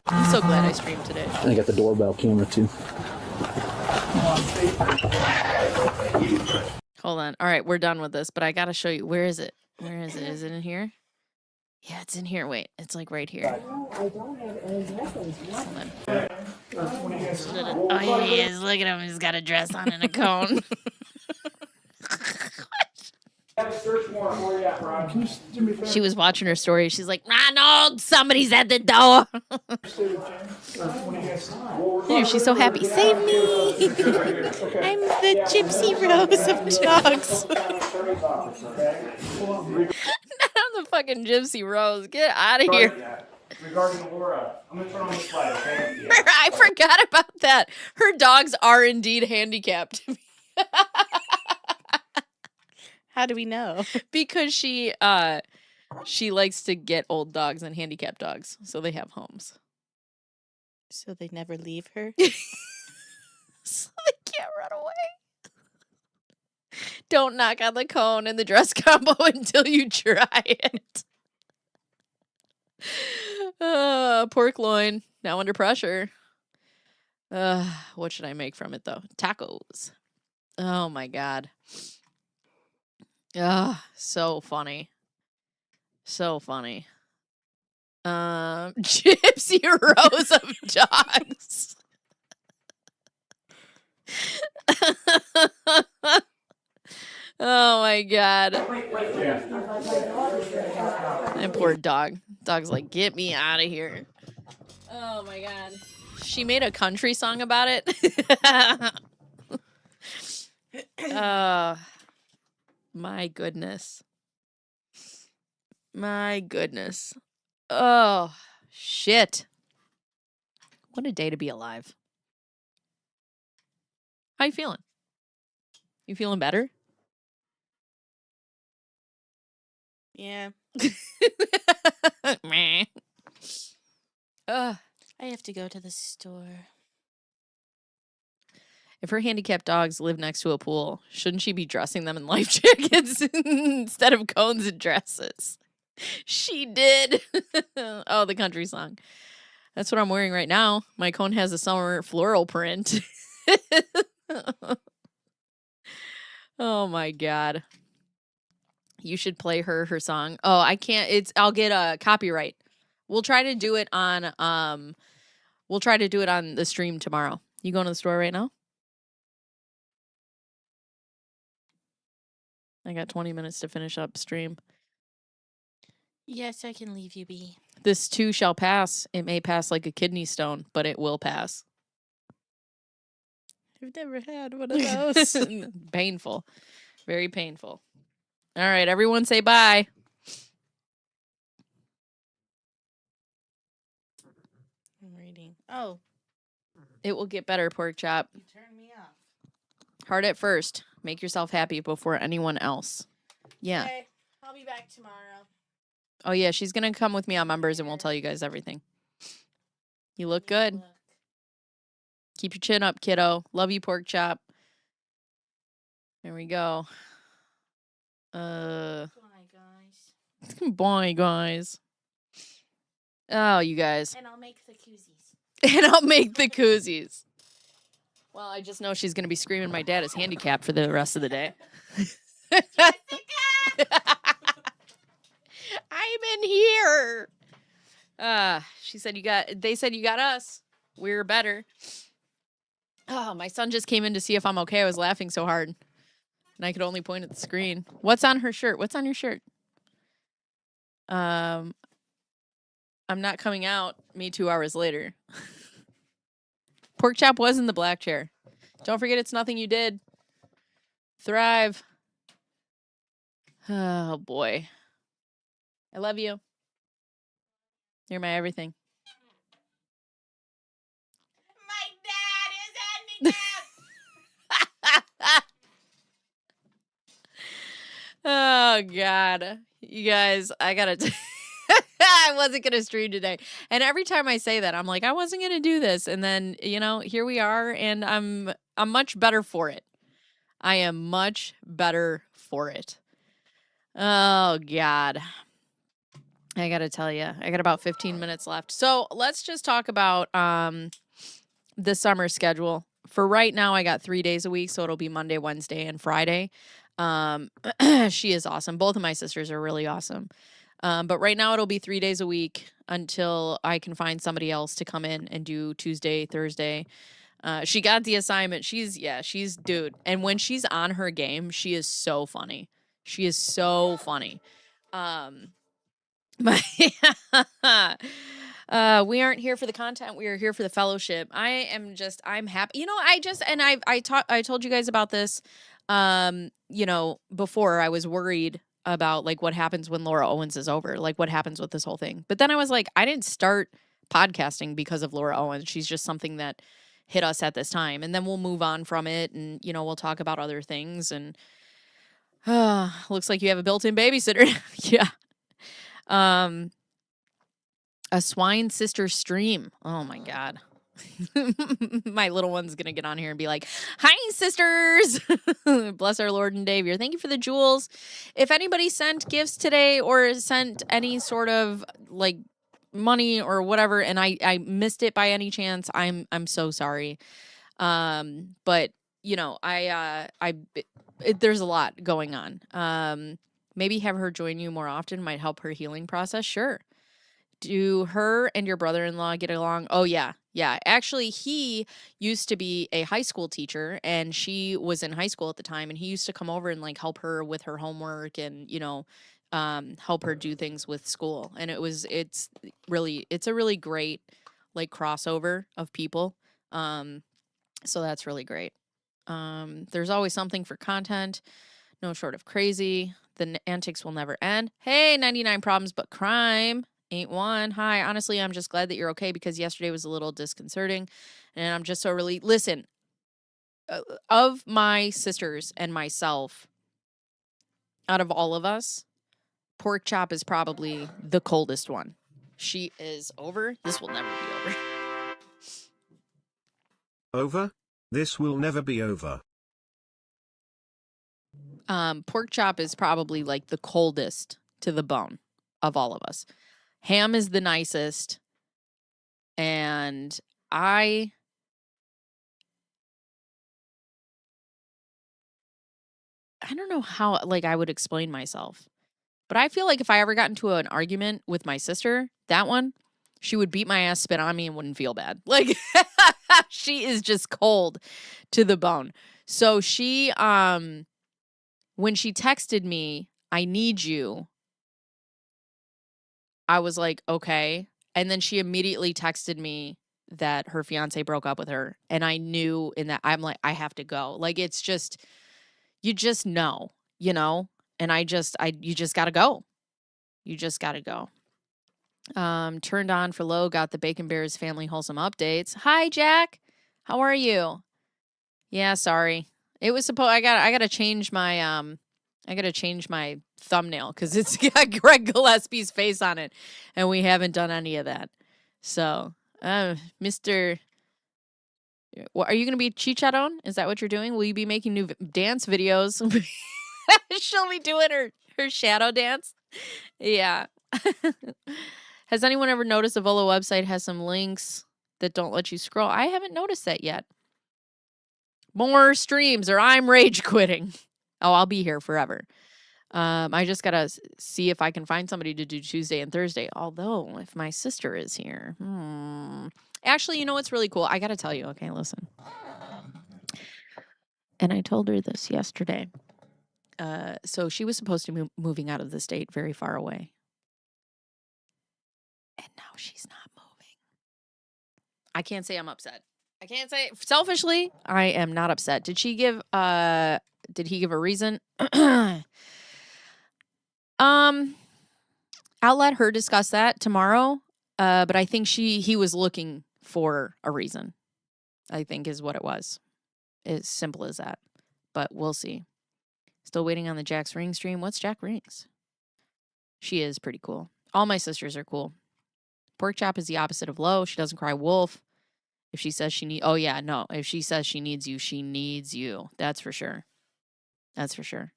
I'm so glad I streamed today. And I got the doorbell camera too. Hold on. All right, we're done with this, but I gotta show you. Where is it? Where is it? Is it in here? Yeah, it's in here. Wait, it's like right here. I don't have any weapons. Hold on. Oh, he is. Look at him. He's got a dress on and a cone. Have a search warrant where you at, Rob? Can you do me a favor? She was watching her story. She's like, Ronald, somebody's at the door. There, she's so happy. Save me. I'm the Gypsy Rose of dogs. I'm the fucking Gypsy Rose. Get out of here. Regarding Laura, I'm gonna turn on this light, okay? Yeah. I forgot about that. Her dogs are indeed handicapped. How do we know? Because she likes to get old dogs and handicapped dogs, so they have homes. So they never leave her? So they can't run away. Don't knock on the cone and the dress combo until you try it. Pork loin, now under pressure. What should I make from it, though? Tacos. Oh, my God. So funny. So funny. Gypsy Rose of dogs. Oh my God. And poor dog. Dog's like, get me out of here. Oh my God. She made a country song about it. My goodness. My goodness. Oh, shit. What a day to be alive. How you feeling? You feeling better? Yeah. Meh. I have to go to the store. If her handicapped dogs live next to a pool, shouldn't she be dressing them in life jackets instead of cones and dresses? She did. Oh, the country song. That's what I'm wearing right now. My cone has a summer floral print. Oh my God. You should play her song. Oh, I can't. I'll get a copyright. We'll try to do it on the stream tomorrow. You going to the store right now? I got 20 minutes to finish up stream. Yes, I can leave you be. This too shall pass. It may pass like a kidney stone, but it will pass. I've never had one of those. Painful. Very painful. All right, everyone say bye. I'm reading. Oh, It will get better, pork chop. you turned me off. Hard at first. Make yourself happy before anyone else. Yeah. Okay, I'll be back tomorrow. Oh, yeah, she's going to come with me on Members and we'll tell you guys everything. You look good. Keep your chin up, kiddo. Love you, pork chop. There we go. Bye, guys. Bye, guys. Oh, you guys. And I'll make the koozies. And I'll make the koozies. Well, I just know she's going to be screaming my dad is handicapped for the rest of the day. I'm in here. She said they said you got us. We're better. Oh, my son just came in to see if I'm okay. I was laughing so hard. And I could only point at the screen. What's on her shirt? What's on your shirt? I'm not coming out. Me 2 hours later. Pork chop was in the black chair. Don't forget it's nothing you did. Thrive. Oh, boy. I love you. You're my everything. My dad is handicapped. Oh, God. You guys, I gotta... I wasn't gonna stream today. And every time I say that, I'm like, I wasn't gonna do this. And then, here we are, and I'm much better for it. I am much better for it. Oh, God. I gotta tell you, I got about 15 minutes left. So let's just talk about the summer schedule. For right now, I got 3 days a week, so it'll be Monday, Wednesday, and Friday. She is awesome. Both of my sisters are really awesome. But right now it'll be 3 days a week until I can find somebody else to come in and do Tuesday, Thursday. She got the assignment. She's dude. And when she's on her game, she is so funny. She is so funny. But we aren't here for the content. We are here for the fellowship. I'm happy. I told you guys about this, before. I was worried about like what happens when Laura Owens is over, like what happens with this whole thing. But then I was like, I didn't start podcasting because of Laura Owens. She's just something that hit us at this time. And then we'll move on from it and, we'll talk about other things. And looks like you have a built-in babysitter. Yeah. A swine sister stream. Oh my God. My little one's gonna get on here and be like, hi sisters. Bless our Lord and Savior. Thank you for the jewels. If anybody sent gifts today or sent any sort of like money or whatever and I missed it by any chance, I'm so sorry. But there's a lot going on. Maybe have her join you more often might help her healing process. Sure. Do her and your brother-in-law get along? Oh, yeah. Yeah. Actually, he used to be a high school teacher and she was in high school at the time. And he used to come over and like help her with her homework and, help her do things with school. And it's a really great like crossover of people. So that's really great. There's always something for content. No short of crazy. The antics will never end. Hey, 99 problems but crime. Ain't one. Hi, honestly, I'm just glad that you're okay because yesterday was a little disconcerting and I'm just so relieved. Listen, of my sisters and myself, out of all of us, pork chop is probably the coldest one. She is over. This will never be over. Over? This will never be over. Pork chop is probably like the coldest to the bone of all of us. Ham is the nicest. And I don't know how I would explain myself. But I feel like if I ever got into an argument with my sister, that one, she would beat my ass, spit on me, and wouldn't feel bad. Like, she is just cold to the bone. So she, when she texted me, I need you, I was like, okay. And then she immediately texted me that her fiance broke up with her. And I knew in that, I'm like, I have to go. Like, it's just, you just know, you know? And you just got to go. You just got to go. Turned on for low, got the Bacon Bears family wholesome updates. Hi, Jack. How are you? Yeah, sorry. It was supposed, I got to change my, thumbnail because it's got Greg Gillespie's face on it, and we haven't done any of that. So, Mr. Are you going to be Chicharon? Is that what you're doing? Will you be making new dance videos? She'll be doing her shadow dance. Yeah. Has anyone ever noticed the Volo website has some links that don't let you scroll? I haven't noticed that yet. More streams or I'm rage quitting. Oh, I'll be here forever. I just got to see if I can find somebody to do Tuesday and Thursday. Although, if my sister is here. Actually, you know what's really cool? I got to tell you. Okay, listen. And I told her this yesterday. So she was supposed to be moving out of the state very far away. And now she's not moving. I can't say I'm upset. I can't say selfishly, I am not upset. Did he give a reason? I'll let her discuss that tomorrow. But I think he was looking for a reason, I think is what it was. As simple as that. But we'll see. Still waiting on the Jack's Ring stream. What's Jack Rings? She is pretty cool. All my sisters are cool. Pork chop is the opposite of low. She doesn't cry wolf. If she says if she says she needs you, she needs you. That's for sure. That's for sure.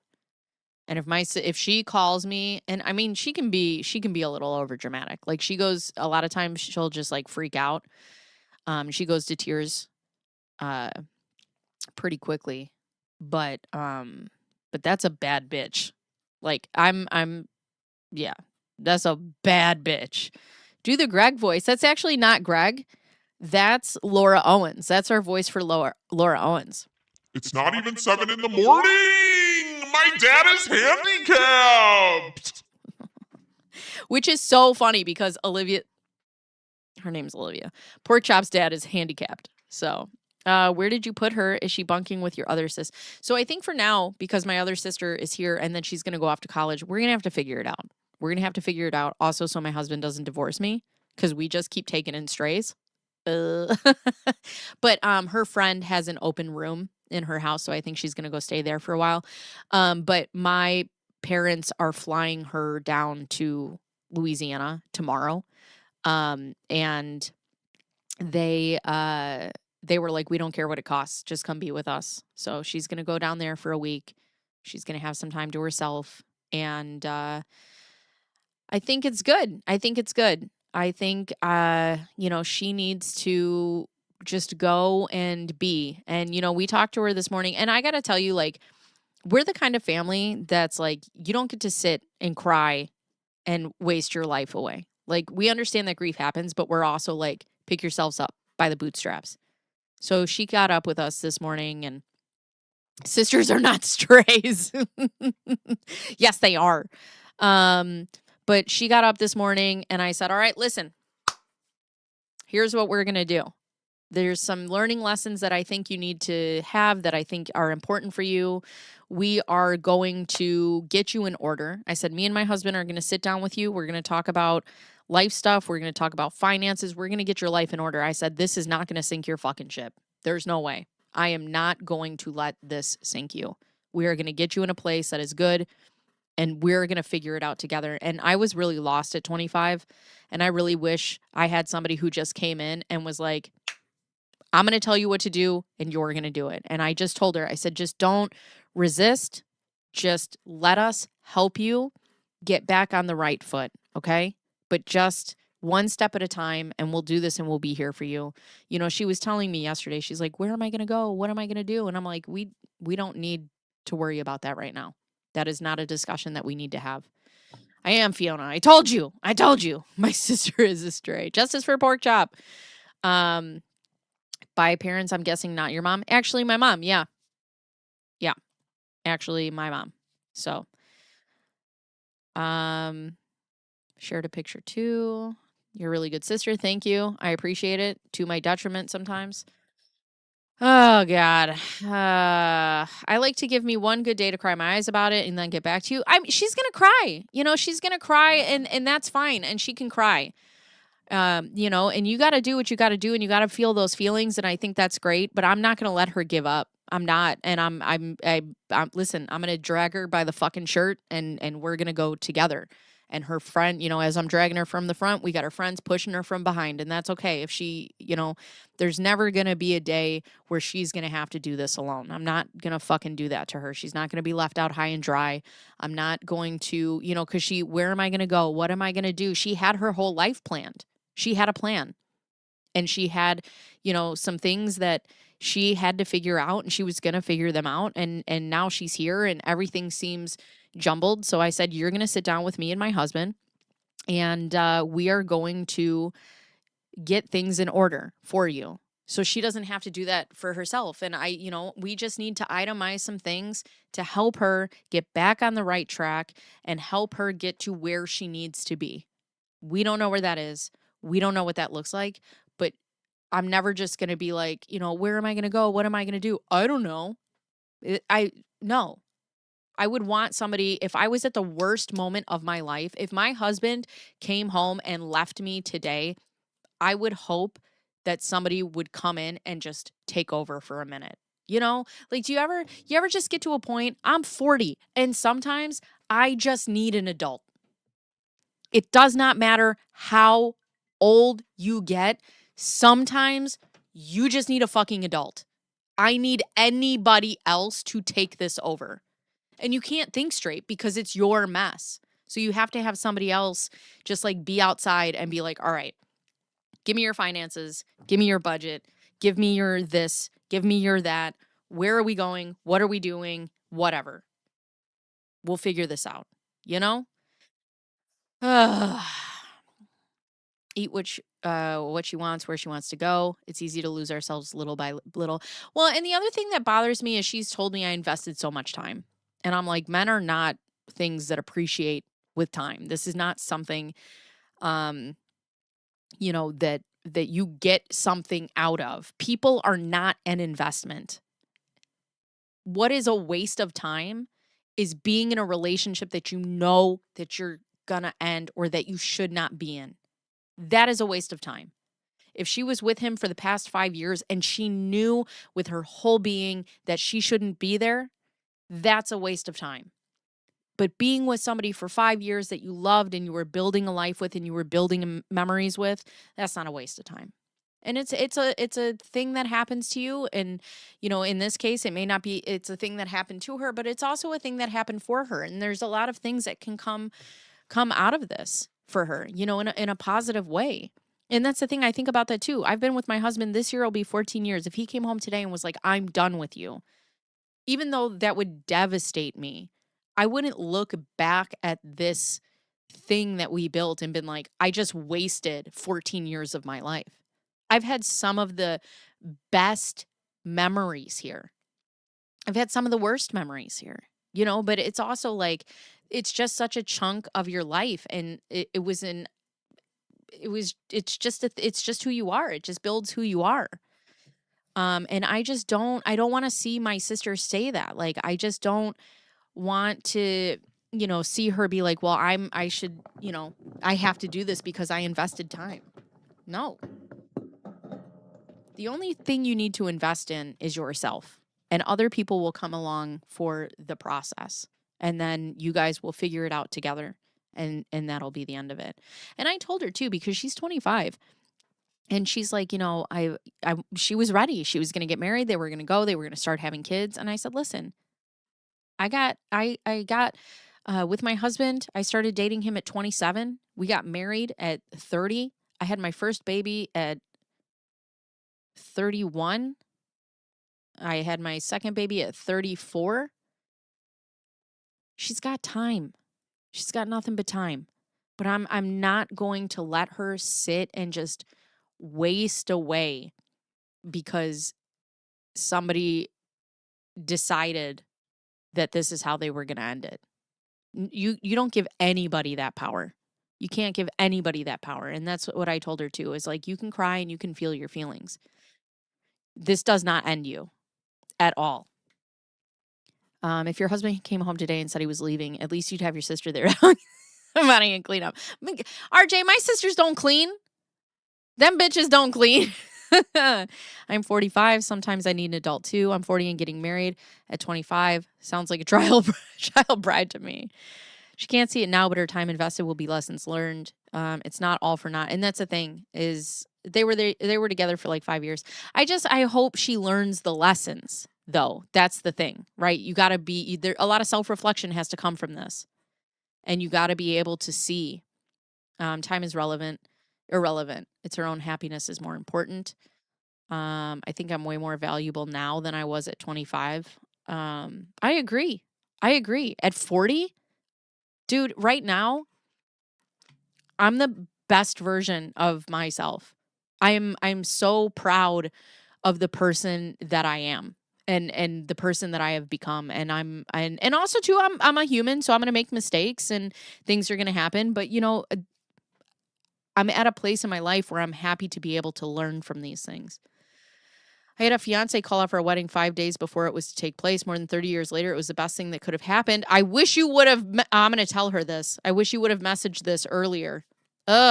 And if she calls me, and I mean, she can be a little over dramatic. Like she goes, a lot of times she'll just like freak out. She goes to tears, pretty quickly, but that's a bad bitch. Like yeah, that's a bad bitch. Do the Greg voice. That's actually not Greg. That's Laura Owens. That's our voice for Laura Owens. It's not even 7 in the morning. My dad is handicapped. Which is so funny because her name's Olivia. Pork Chop's dad is handicapped. So, where did you put her? Is she bunking with your other sis? So I think for now, because my other sister is here and then she's going to go off to college, we're going to have to figure it out. We're going to have to figure it out also so my husband doesn't divorce me because we just keep taking in strays. But her friend has an open room in her house, so I think she's going to go stay there for a while. But my parents are flying her down to Louisiana tomorrow. And they were like, we don't care what it costs, just come be with us. So she's going to go down there for a week. She's going to have some time to herself, and I think it's good. I think she needs to just go and be. And, we talked to her this morning, and I got to tell you, like, we're the kind of family that's like, you don't get to sit and cry and waste your life away. Like, we understand that grief happens, but we're also like, pick yourselves up by the bootstraps. So she got up with us this morning, and sisters are not strays. Yes, they are. But she got up this morning and I said, all right, listen, here's what we're going to do. There's some learning lessons that I think you need to have that I think are important for you. We are going to get you in order. I said, me and my husband are going to sit down with you. We're going to talk about life stuff. We're going to talk about finances. We're going to get your life in order. I said, this is not going to sink your fucking ship. There's no way. I am not going to let this sink you. We are going to get you in a place that is good, and we're going to figure it out together. And I was really lost at 25, and I really wish I had somebody who just came in and was like, I'm going to tell you what to do, and you're going to do it. And I just told her, I said, just don't resist. Just let us help you get back on the right foot, okay? But just one step at a time, and we'll do this, and we'll be here for you. She was telling me yesterday, she's like, where am I going to go? What am I going to do? And I'm like, we don't need to worry about that right now. That is not a discussion that we need to have. I am Fiona. I told you. My sister is a stray. Justice for pork chop. By parents, I'm guessing not your mom. Actually, my mom. Yeah. Actually, my mom. So, shared a picture too. You're a really good sister. Thank you. I appreciate it. To my detriment sometimes. Oh, God. I like to give me one good day to cry my eyes about it and then get back to you. She's going to cry. She's going to cry, and that's fine. And she can cry. And you got to do what you got to do, and you got to feel those feelings. And I think that's great, but I'm not going to let her give up. I'm not. And listen, I'm going to drag her by the fucking shirt and we're going to go together. And her friend, as I'm dragging her from the front, we got her friends pushing her from behind. And that's okay. If she, there's never going to be a day where she's going to have to do this alone. I'm not going to fucking do that to her. She's not going to be left out high and dry. I'm not going to, because where am I going to go? What am I going to do? She had her whole life planned. She had a plan. And she had, some things that she had to figure out, and she was going to figure them out. And now she's here and everything seems jumbled. So I said, you're going to sit down with me and my husband, and we are going to get things in order for you. So she doesn't have to do that for herself. And we just need to itemize some things to help her get back on the right track and help her get to where she needs to be. We don't know where that is. We don't know what that looks like, but I'm never just going to be like, where am I going to go? What am I going to do? I don't know. No. I would want somebody, if I was at the worst moment of my life, if my husband came home and left me today, I would hope that somebody would come in and just take over for a minute. Like, do you ever just get to a point? I'm 40 and sometimes I just need an adult. It does not matter how old you get. Sometimes you just need a fucking adult. I need anybody else to take this over. And you can't think straight because it's your mess. So you have to have somebody else just like be outside and be like, all right, give me your finances, give me your budget, give me your this, give me your that. Where are we going? What are we doing? Whatever. We'll figure this out, Eat what she wants, where she wants to go. It's easy to lose ourselves little by little. Well, and the other thing that bothers me is she's told me I invested so much time. And I'm like, men are not things that appreciate with time. This is not something, that you get something out of. People are not an investment. What is a waste of time is being in a relationship that you know that you're gonna end or that you should not be in. That is a waste of time. If she was with him for the past 5 years and she knew with her whole being that she shouldn't be there, that's a waste of time. But being with somebody for 5 years that you loved and you were building a life with and you were building memories with, that's not a waste of time. And it's a thing that happens to you. And, in this case, it may not be, it's a thing that happened to her, but it's also a thing that happened for her. And there's a lot of things that can come out of this for her, in a positive way. And that's the thing, I think about that too. I've been with my husband, this year will be 14 years. If he came home today and was like, I'm done with you, even though that would devastate me, I wouldn't look back at this thing that we built and been like, I just wasted 14 years of my life. I've had some of the best memories here. I've had some of the worst memories here, but it's also like, it's just such a chunk of your life. And it's just who you are. It just builds who you are. And I don't want to see my sister say that. Like, I just don't want to, see her be like, well, I have to do this because I invested time. No. The only thing you need to invest in is yourself, and other people will come along for the process. And then you guys will figure it out together, and that'll be the end of it. And I told her too, because she's 25. And she's like, she was ready. She was going to get married. They were going to go. They were going to start having kids. And I said, listen, I got with my husband, I started dating him at 27. We got married at 30. I had my first baby at 31. I had my second baby at 34. She's got time. She's got nothing but time. But I'm not going to let her sit and just waste away because somebody decided that this is how they were going to end it. You don't give anybody that power. You can't give anybody that power. And that's what I told her too, is like, you can cry and you can feel your feelings. This does not end you at all. If your husband came home today and said he was leaving, at least you'd have your sister there. I'm out and clean up. RJ, my sisters don't clean. Them bitches don't clean. I'm 45. Sometimes I need an adult too. I'm 40 and getting married at 25. Sounds like a child bride to me. She can't see it now, but her time invested will be lessons learned. It's not all for naught. And that's the thing, is they were together for like 5 years. I hope she learns the lessons, though. That's the thing, right? You got to be there. A lot of self-reflection has to come from this. And you got to be able to see time is irrelevant. It's her own happiness is more important. I think I'm way more valuable now than I was at 25. I agree. At 40, dude, right now, I'm the best version of myself. I'm so proud of the person that I am and the person that I have become. And and also too, I'm a human, so I'm gonna make mistakes and things are gonna happen. But I'm at a place in my life where I'm happy to be able to learn from these things. I had a fiance call off our wedding 5 days before it was to take place. More than 30 years later, it was the best thing that could have happened. I wish you would have, I'm going to tell her this. I wish you would have messaged this earlier. I'm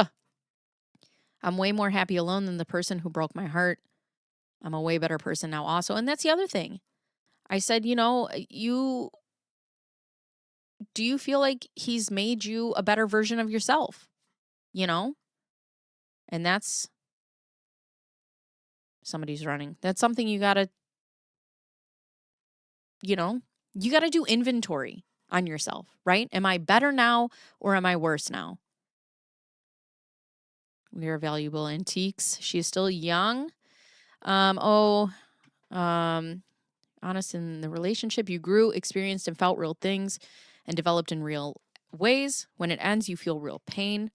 way more happy alone than the person who broke my heart. I'm a way better person now also. And that's the other thing. I said, do you feel like he's made you a better version of yourself? And that's, somebody's running. That's something you got to, you got to do inventory on yourself, right? Am I better now or am I worse now? We are valuable antiques. She is still young. Honest in the relationship, you grew, experienced, and felt real things and developed in real ways. When it ends, you feel real pain.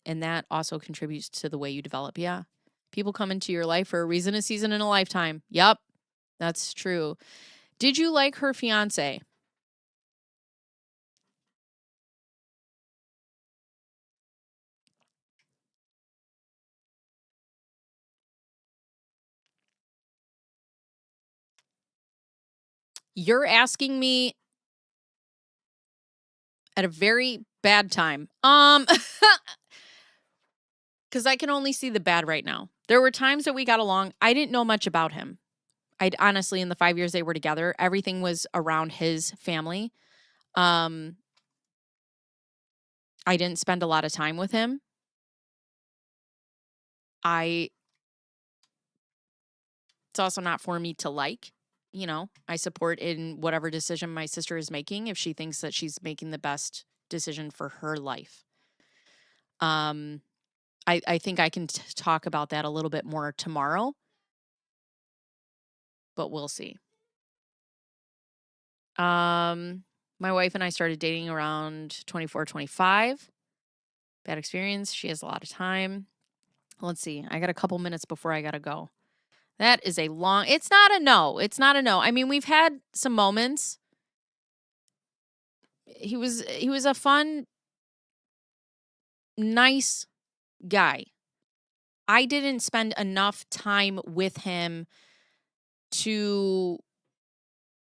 And that also contributes to the way you develop. Yeah. People come into your life for a reason, a season, and a lifetime. Yep. That's true. Did you like her fiance? You're asking me at a very bad time. Because I can only see the bad right now. There were times that we got along. I didn't know much about him. I'd honestly, in the 5 years they were together, everything was around his family. I didn't spend a lot of time with him. It's also not for me to like. I support in whatever decision my sister is making if she thinks that she's making the best decision for her life. I think I can talk about that a little bit more tomorrow, but we'll see. My wife and I started dating around 24, 25. Bad experience. She has a lot of time. Let's see. I got a couple minutes before I got to go. That is a long, it's not a no. It's not a no. I mean, we've had some moments. He was a fun, nice guy. I didn't spend enough time with him to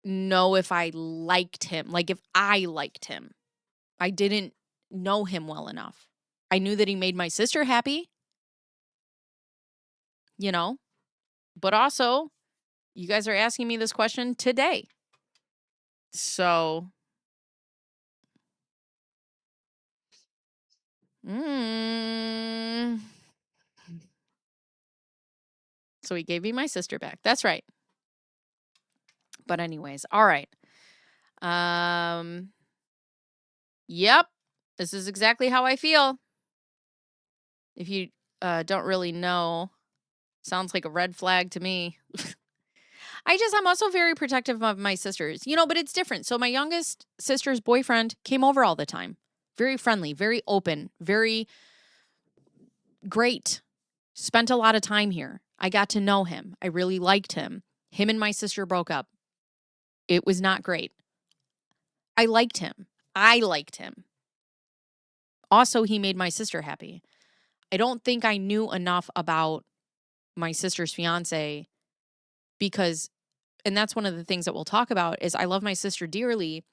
know if I liked him. Like if I liked him. I didn't know him well enough. I knew that he made my sister happy. But also, you guys are asking me this question today. So, so he gave me my sister back. That's right. But anyways, all right. Yep. This is exactly how I feel. If you don't really know, sounds like a red flag to me. I'm also very protective of my sisters, but it's different. So my youngest sister's boyfriend came over all the time. Very friendly, very open, very great. Spent a lot of time here. I got to know him. I really liked him. Him and my sister broke up. It was not great. I liked him. Also, he made my sister happy. I don't think I knew enough about my sister's fiance because, and that's one of the things that we'll talk about, is I love my sister dearly,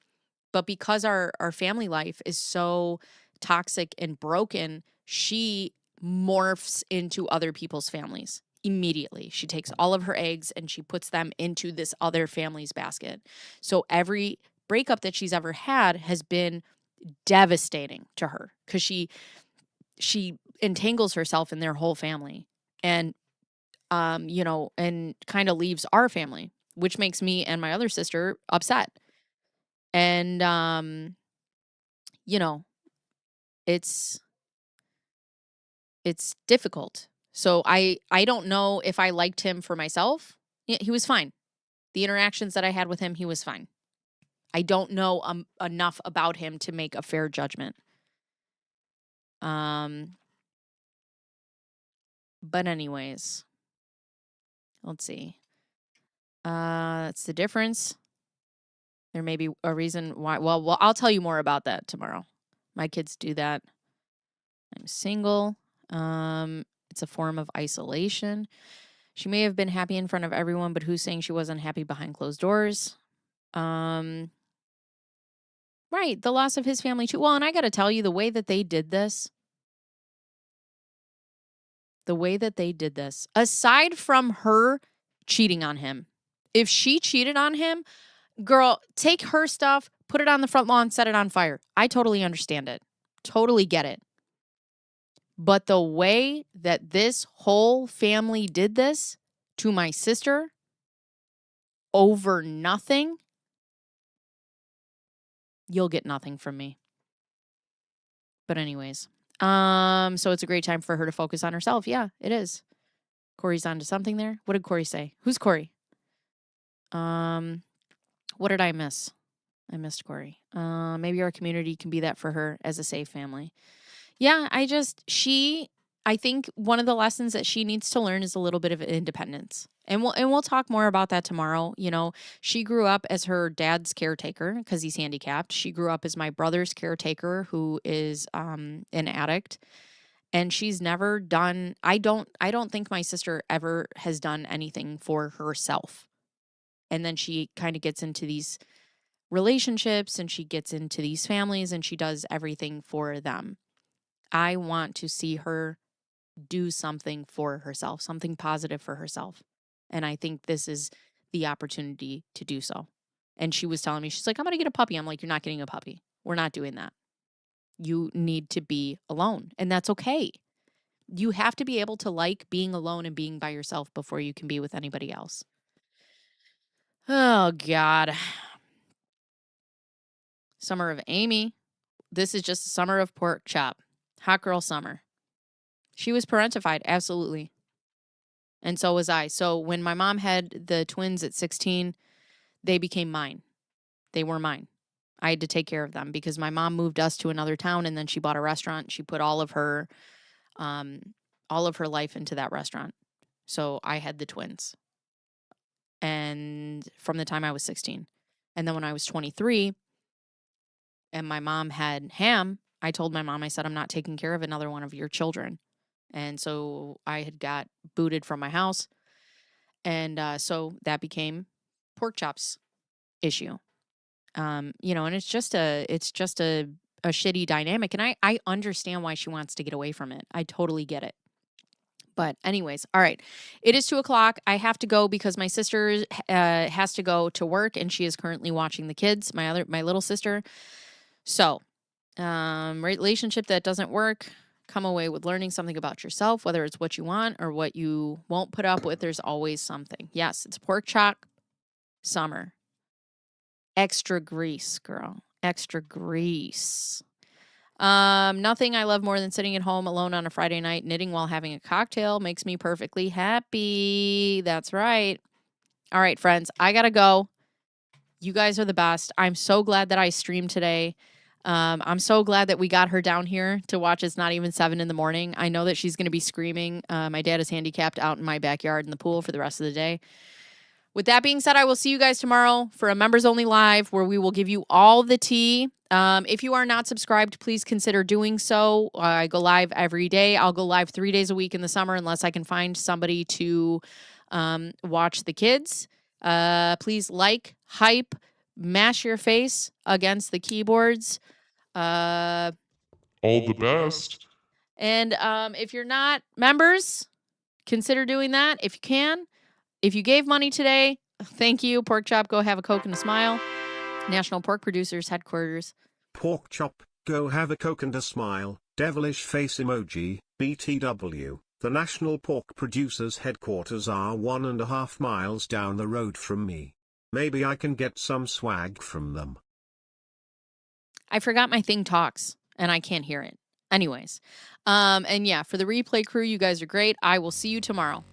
but because our family life is so toxic and broken, she morphs into other people's families immediately. She takes all of her eggs and she puts them into this other family's basket. So every breakup that she's ever had has been devastating to her because she entangles herself in their whole family and and kind of leaves our family, which makes me and my other sister upset. And it's difficult. So I don't know if I liked him for myself. Yeah, he was fine. The interactions that I had with him, he was fine. I don't know enough about him to make a fair judgment. But anyways, let's see. That's the difference. There may be a reason why. Well, I'll tell you more about that tomorrow. My kids do that. I'm single. It's a form of isolation. She may have been happy in front of everyone, but who's saying she wasn't happy behind closed doors? Right, the loss of his family too. Well, and I got to tell you, the way that they did this, aside from her cheating on him, if she cheated on him, girl, take her stuff, put it on the front lawn, set it on fire. I totally understand it. Totally get it. But the way that this whole family did this to my sister over nothing, you'll get nothing from me. But anyways, so it's a great time for her to focus on herself. Yeah, it is. Corey's onto something there. What did Corey say? Who's Corey? What did I miss? I missed Corey. Maybe our community can be that for her as a safe family. Yeah, I think one of the lessons that she needs to learn is a little bit of independence. And we'll talk more about that tomorrow. She grew up as her dad's caretaker because he's handicapped. She grew up as my brother's caretaker, who is an addict. And she's never done, I don't think my sister ever has done anything for herself. And then she kind of gets into these relationships and she gets into these families and she does everything for them. I want to see her do something for herself, something positive for herself. And I think this is the opportunity to do so. And she was telling me, she's like, I'm going to get a puppy. I'm like, you're not getting a puppy. We're not doing that. You need to be alone. And that's okay. You have to be able to like being alone and being by yourself before you can be with anybody else. Oh, God. Summer of Amy. This is just a summer of pork chop. Hot girl summer. She was parentified, absolutely. And so was I. So when my mom had the twins at 16, they became mine. They were mine. I had to take care of them because my mom moved us to another town and then she bought a restaurant. She put all of her life into that restaurant. So I had the twins. And from the time I was 16. And then when I was 23 and my mom had Ham, I told my mom, I said, I'm not taking care of another one of your children. And so I had got booted from my house. And so that became pork chops issue. And it's just a shitty dynamic. And I understand why she wants to get away from it. I totally get it. But anyways, all right. It is 2:00. I have to go because my sister has to go to work and she is currently watching the kids, my little sister. So, relationship that doesn't work, come away with learning something about yourself, whether it's what you want or what you won't put up with. There's always something. Yes, it's pork chop summer. Extra grease, girl. Extra grease. Nothing I love more than sitting at home alone on a Friday night, knitting while having a cocktail makes me perfectly happy. That's right. All right, friends, I gotta go. You guys are the best. I'm so glad that I streamed today. I'm so glad that we got her down here to watch It's Not Even 7 in the morning. I know that she's going to be screaming. My dad is handicapped out in my backyard in the pool for the rest of the day. With that being said, I will see you guys tomorrow for a members only live where we will give you all the tea If you are not subscribed, please consider doing so. I go live every day. I'll go live 3 days a week in the summer unless I can find somebody to watch the kids. Please like, hype, mash your face against the keyboards. All the best. And if you're not members, consider doing that if you can. If you gave money today, thank you. Pork Chop, go have a Coke and a smile. National Pork Producers Headquarters. Pork Chop, go have a Coke and a smile. Devilish face emoji, BTW. The National Pork Producers Headquarters are 1.5 miles down the road from me. Maybe I can get some swag from them. I forgot my thing talks, and I can't hear it. Anyways. And yeah, for the replay crew, you guys are great. I will see you tomorrow.